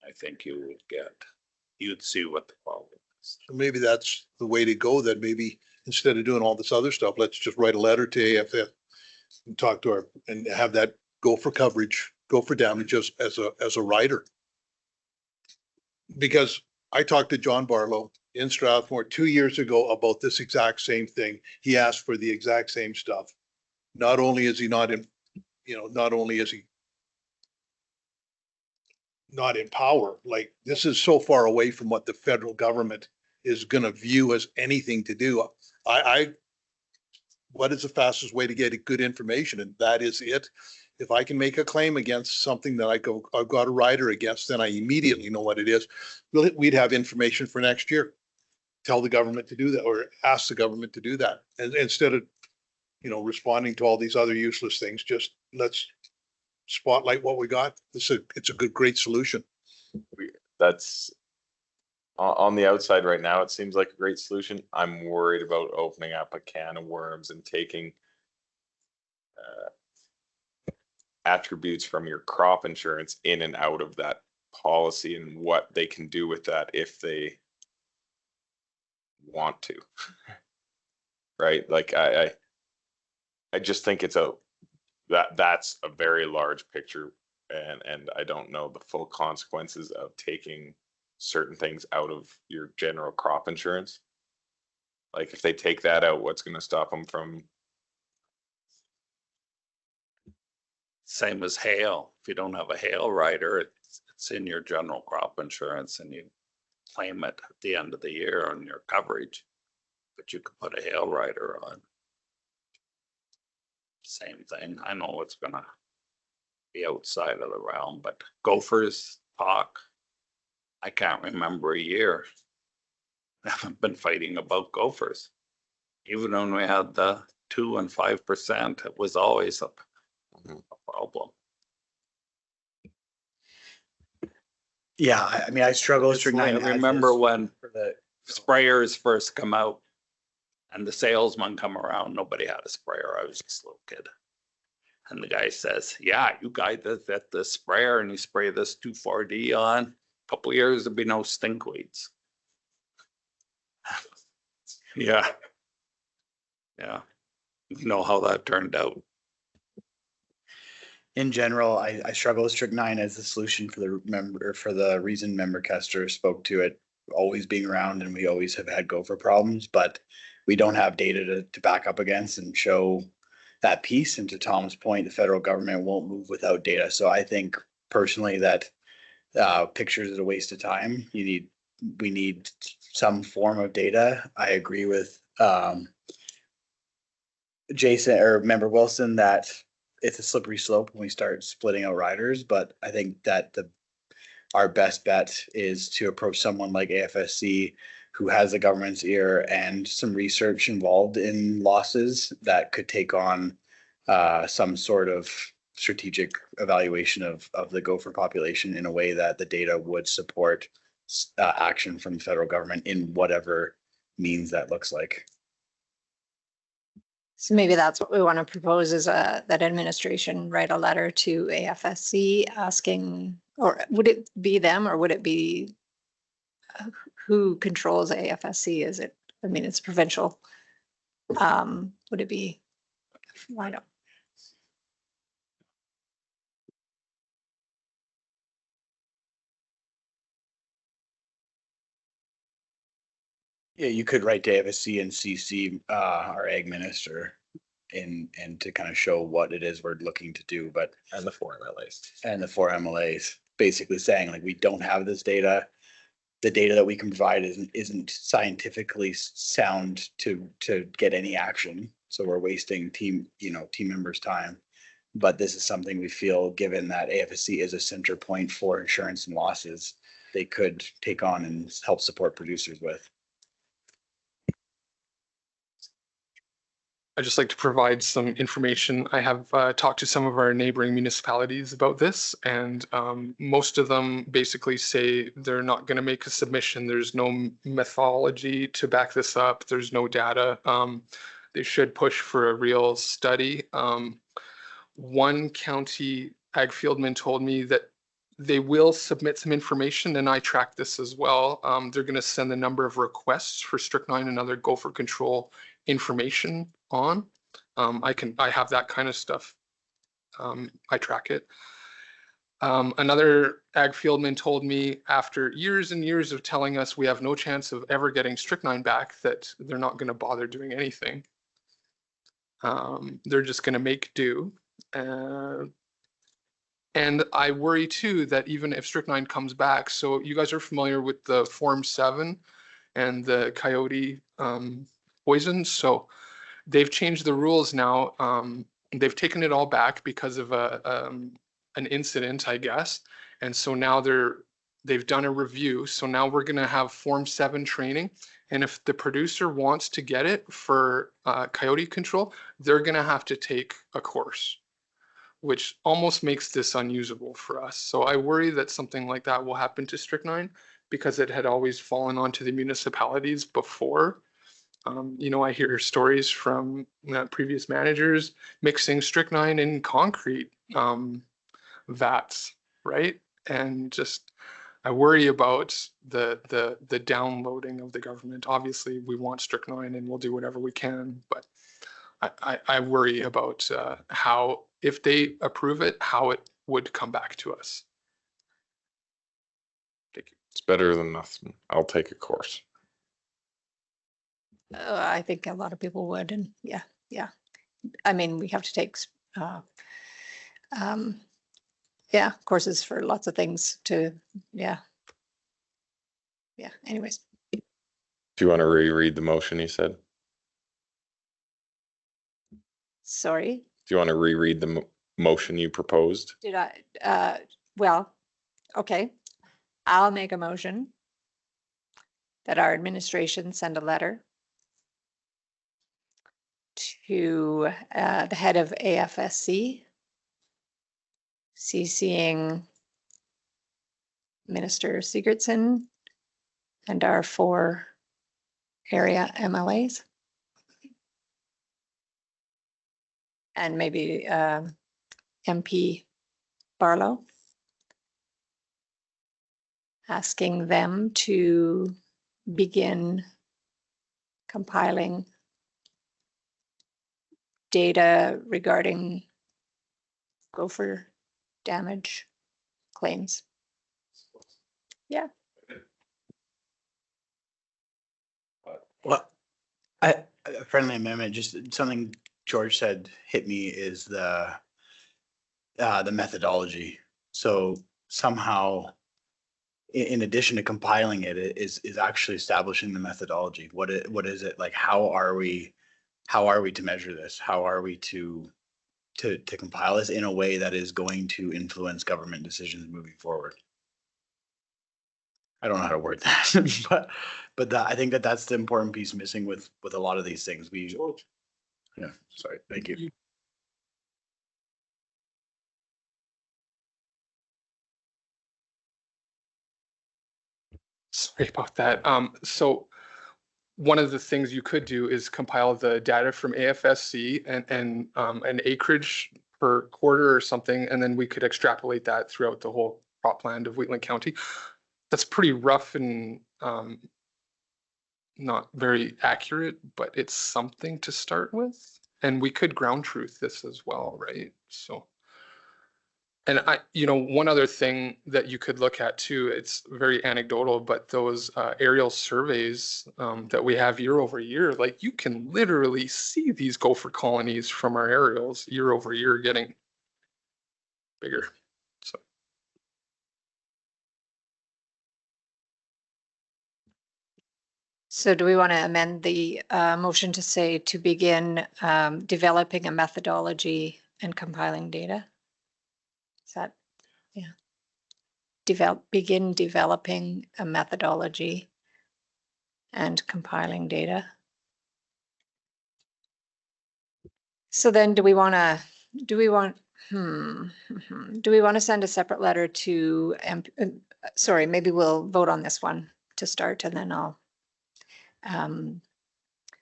I think you'd see what the problem is. So maybe that's the way to go, that maybe instead of doing all this other stuff, let's just write a letter to AFF and talk to our, and have that go for coverage, go for damage as a rider. Because I talked to John Barlow in Strathmore 2 years ago about this exact same thing. He asked for the exact same stuff. Not only is he not in, not only is he not in power, like this is so far away from what the federal government is going to view as anything to do. What is the fastest way to get good information? And that is it. If I can make a claim against something that I've got a rider against, then I immediately know what it is. We'd have information for next year. Tell the government to do that, or ask the government to do that. And instead of, responding to all these other useless things, just let's spotlight what we got. It's a great solution. That's on the outside right now. It seems like a great solution. I'm worried about opening up a can of worms and taking attributes from your crop insurance in and out of that policy, and what they can do with that if they want to. Right? Like I just think that's a very large picture, and I don't know the full consequences of taking certain things out of your general crop insurance. Like if they take that out, what's going to stop them from? Same as hail. If you don't have a hail rider, it's in your general crop insurance and you claim it at the end of the year on your coverage, but you could put a hail rider on. Same thing. I know it's gonna be outside of the realm, but gophers talk. I can't remember a year I haven't been fighting about gophers. Even when we had the 2% and 5%, it was always a problem. Yeah, I mean, I struggle with I remember when sprayers first come out and the salesman come around, nobody had a sprayer. I was just a little kid. And the guy says, yeah, you guys at the sprayer and you spray this 2,4-D on, a couple of years, there'll be no stinkweeds. Yeah. Yeah. You know how that turned out. In general, I struggle with strychnine as the solution for the reason member Kester spoke to it always being around, and we always have had gopher problems, but we don't have data to back up against and show that piece. And to Tom's point, the federal government won't move without data. So I think personally that pictures is a waste of time. We need some form of data. I agree with Jason or Member Wilson that it's a slippery slope when we start splitting out riders, but I think that our best bet is to approach someone like AFSC who has the government's ear and some research involved in losses that could take on some sort of strategic evaluation of the gopher population in a way that the data would support action from the federal government in whatever means that looks like. So maybe that's what we want to propose, is that administration write a letter to AFSC asking, or would it be them, or would it be who controls AFSC? Is it, I mean, it's provincial. Would it be, why don't? Yeah, you could write to AFSC and CC our ag minister and to kind of show what it is we're looking to do, but And the 4 MLAs. and the 4 MLAs basically saying like we don't have this data. The data that we can provide isn't scientifically sound to get any action. So we're wasting team members' time. But this is something we feel, given that AFSC is a center point for insurance and losses, they could take on and help support producers with. I'd just like to provide some information. I have talked to some of our neighboring municipalities about this, and most of them basically say they're not going to make a submission. There's no methodology to back this up. There's no data. They should push for a real study. One county ag fieldman told me that they will submit some information, and I track this as well. They're going to send a number of requests for strychnine and other gopher control information on. I have that kind of stuff. I track it. Another ag fieldman told me after years and years of telling us we have no chance of ever getting strychnine back, that they're not going to bother doing anything. They're just going to make do. And I worry too that even if strychnine comes back, so you guys are familiar with the Form 7 and the coyote poisons. So they've changed the rules now. They've taken it all back because of an incident, I guess. And so now they've done a review. So now we're going to have Form 7 training. And if the producer wants to get it for coyote control, they're going to have to take a course, which almost makes this unusable for us. So I worry that something like that will happen to strychnine because it had always fallen onto the municipalities before. I hear stories from previous managers mixing strychnine in concrete vats, right? And just I worry about the downloading of the government. Obviously, we want strychnine and we'll do whatever we can, but I worry about how, if they approve it, how it would come back to us. Thank you. It's better than nothing. I'll take a course. I think a lot of people would, and yeah. I mean, we have to take, courses for lots of things to, yeah. Anyways. Do you want to reread the motion you said? Sorry. Do you want to reread the motion you proposed? Did I? Well, okay. I'll make a motion that our administration send a letter to the head of AFSC, CCing Minister Sigurdsson and our 4 area MLAs. And maybe MP Barlow, asking them to begin compiling data regarding gopher damage claims. Yeah. Well, a friendly amendment, just something George said hit me, is the methodology. So somehow, in addition to compiling it, is actually establishing the methodology. What is it like? How are we to measure this? How are we to compile this in a way that is going to influence government decisions moving forward? I don't know how to word that, but I think that's the important piece missing with a lot of these things. Yeah, sorry. Thank you. Sorry about that. So one of the things you could do is compile the data from AFSC and an acreage per quarter or something, and then we could extrapolate that throughout the whole cropland of Wheatland County. That's pretty rough and not very accurate, but it's something to start with. And we could ground truth this as well, right? So, and one other thing that you could look at too, it's very anecdotal, but those aerial surveys that we have year over year, like you can literally see these gopher colonies from our aerials year over year getting bigger. So. So do we want to amend the motion to say to begin developing a methodology and compiling data? Is that, yeah. Begin developing a methodology and compiling data. So then do we want to send a separate letter to, sorry, maybe we'll vote on this one to start and then I'll,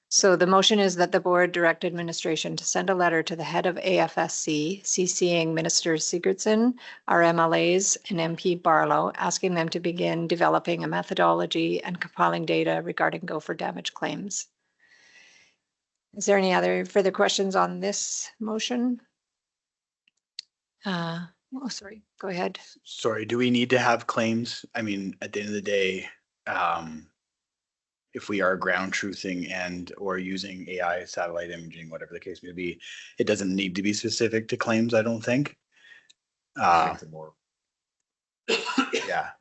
so the motion is that the board direct administration to send a letter to the head of AFSC, CCing Minister Sigurdsson, our MLAs and MP Barlow, asking them to begin developing a methodology and compiling data regarding gopher damage claims. Is there any other further questions on this motion? Oh, sorry, go ahead. Sorry, do we need to have claims? I mean, at the end of the day, if we are ground truthing and or using AI satellite imaging, whatever the case may be, it doesn't need to be specific to claims, I don't think. Yeah,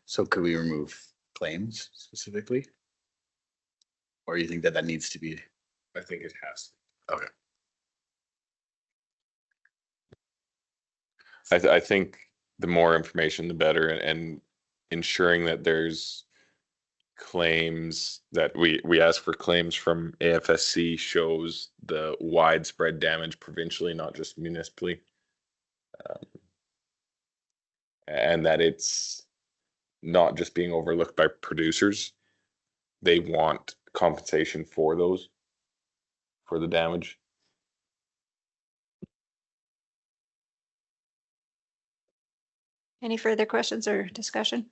so could we remove claims specifically? Or you think that that needs to be? I think it has. Okay. I think the more information, the better, and ensuring that there's claims that we ask for claims from AFSC shows the widespread damage provincially, not just municipally. And that it's not just being overlooked by producers. They want compensation for those, for the damage. Any further questions or discussion?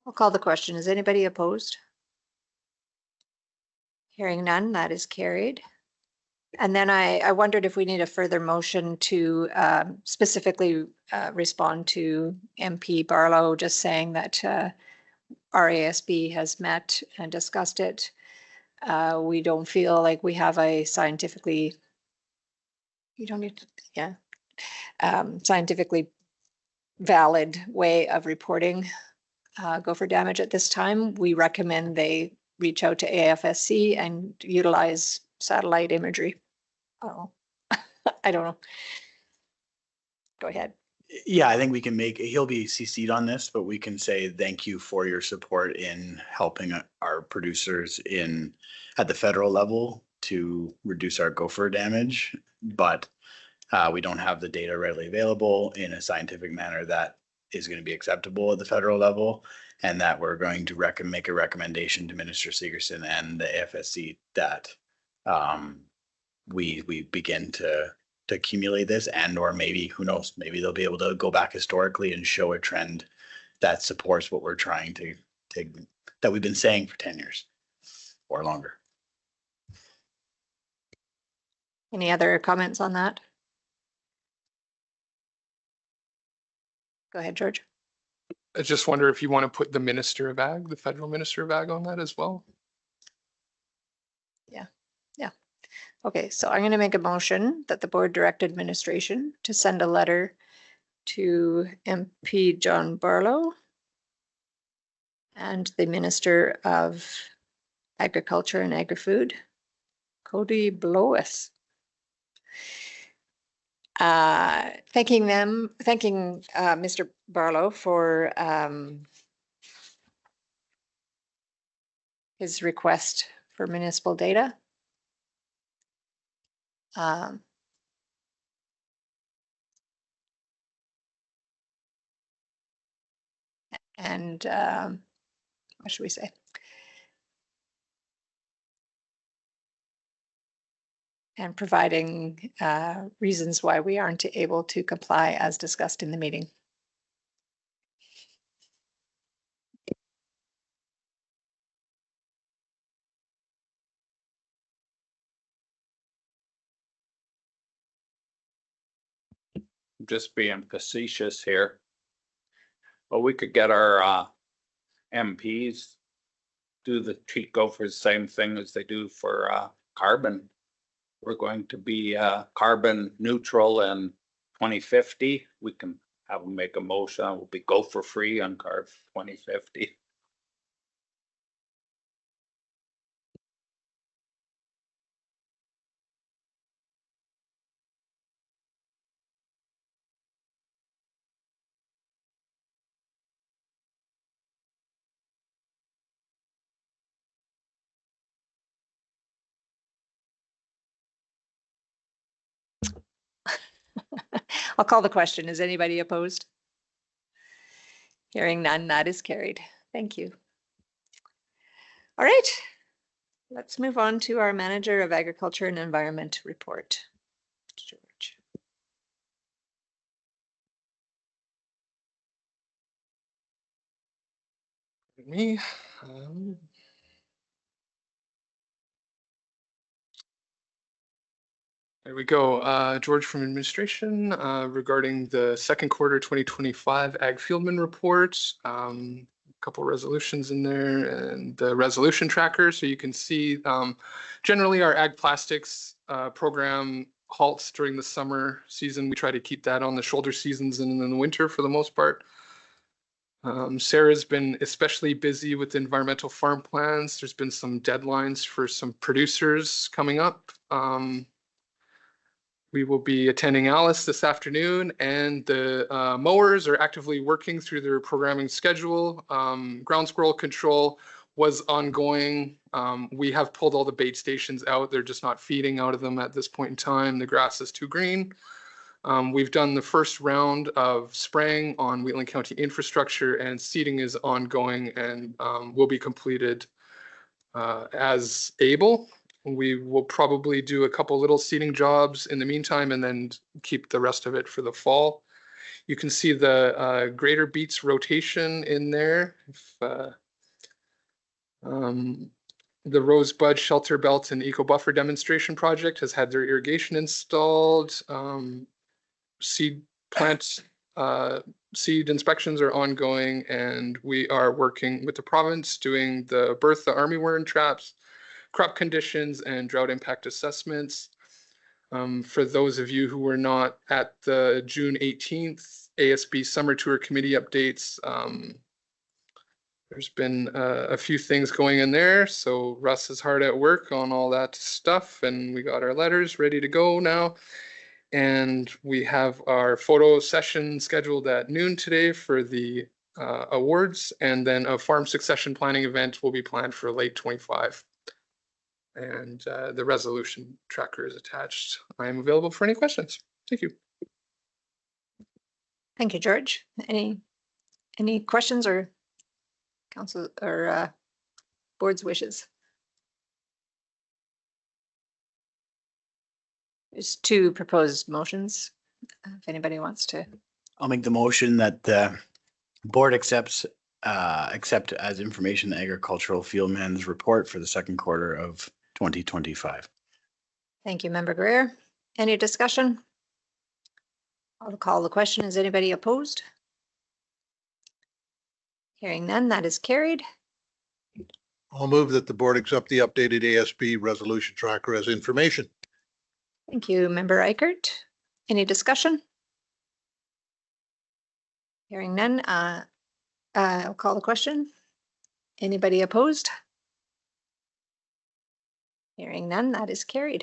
I'll call the question. Is anybody opposed? Hearing none, that is carried. And then I wondered if we need a further motion to specifically respond to MP Barlow, just saying that our ASB has met and discussed it. We don't feel like we have a scientifically, you don't need to, yeah, scientifically valid way of reporting gopher damage at this time. We recommend they reach out to AFSC and utilize satellite imagery. Oh, I don't know. Go ahead. Yeah, I think we can make, he'll be CC'd on this, but we can say thank you for your support in helping our producers at the federal level to reduce our gopher damage. But we don't have the data readily available in a scientific manner that is going to be acceptable at the federal level, and that we're going to make a recommendation to Minister Sigurdsson and the AFSC that we begin to accumulate this, and or maybe, who knows, maybe they'll be able to go back historically and show a trend that supports what we're trying to that we've been saying for 10 years or longer. Any other comments on that? Go ahead, George. I just wonder if you want to put the Minister of Ag, the Federal Minister of Ag on that as well. Yeah. Okay, so I'm going to make a motion that the board direct administration to send a letter to MP John Barlow and the Minister of Agriculture and Agri-Food, Cody Blowis, thanking Mr. Barlow for his request for municipal data. And what should we say? And providing reasons why we aren't able to comply as discussed in the meeting. Just being facetious here. But we could get our MPs do the treat gophers same thing as they do for carbon. We're going to be carbon neutral in 2050. We can have them make a motion. We'll be gopher free on CARB 2050. I'll call the question. Is anybody opposed? Hearing none, that is carried. Thank you. All right, let's move on to our Manager of Agriculture and Environment report. George. Me. There we go. George from administration regarding the second quarter 2025 Ag Fieldman report. A couple resolutions in there and the resolution tracker. So you can see generally our ag plastics program halts during the summer season. We try to keep that on the shoulder seasons and in the winter for the most part. Sarah's been especially busy with environmental farm plans. There's been some deadlines for some producers coming up. We will be attending Alice this afternoon, and the mowers are actively working through their programming schedule. Ground squirrel control was ongoing. We have pulled all the bait stations out. They're just not feeding out of them at this point in time. The grass is too green. We've done the first round of spraying on Wheatland County infrastructure, and seeding is ongoing and will be completed as able. We will probably do a couple little seeding jobs in the meantime and then keep the rest of it for the fall. You can see the greater beets rotation in there. If, the Rosebud Shelter Belt and Eco Buffer demonstration project has had their irrigation installed. Seed plants, seed inspections are ongoing, and we are working with the province doing the Bertha armyworm traps, crop conditions, and drought impact assessments. For those of you who were not at the June 18th ASB Summer Tour Committee updates, there's been a few things going in there. So Russ is hard at work on all that stuff, and we got our letters ready to go now. And we have our photo session scheduled at noon today for the awards, and then a farm succession planning event will be planned for late 25. And the resolution tracker is attached. I am available for any questions. Thank you. Thank you, George. Any questions or council or board's wishes? There's two proposed motions. If anybody wants to. I'll make the motion that the board accept as information the agricultural fieldman's report for the second quarter of 2025. Thank you, Member Greer. Any discussion? I'll call the question. Is anybody opposed? Hearing none, that is carried. I'll move that the board accept the updated ASB resolution tracker as information. Thank you, Member Eichert. Any discussion? Hearing none, I'll call the question. Anybody opposed? Hearing none, that is carried.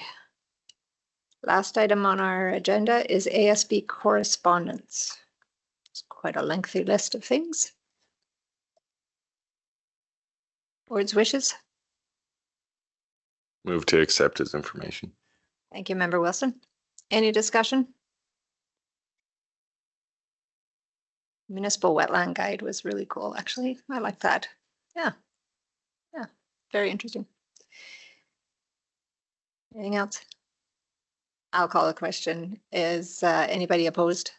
Last item on our agenda is ASB correspondence. It's quite a lengthy list of things. Board's wishes? Move to accept as information. Thank you, Member Wilson. Any discussion? Municipal Wetland Guide was really cool, actually. I like that. Yeah, very interesting. Anything else? I'll call the question. Is anybody opposed?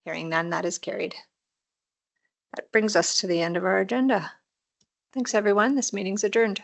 Hearing none, that is carried. That brings us to the end of our agenda. Thanks, everyone. This meeting's adjourned.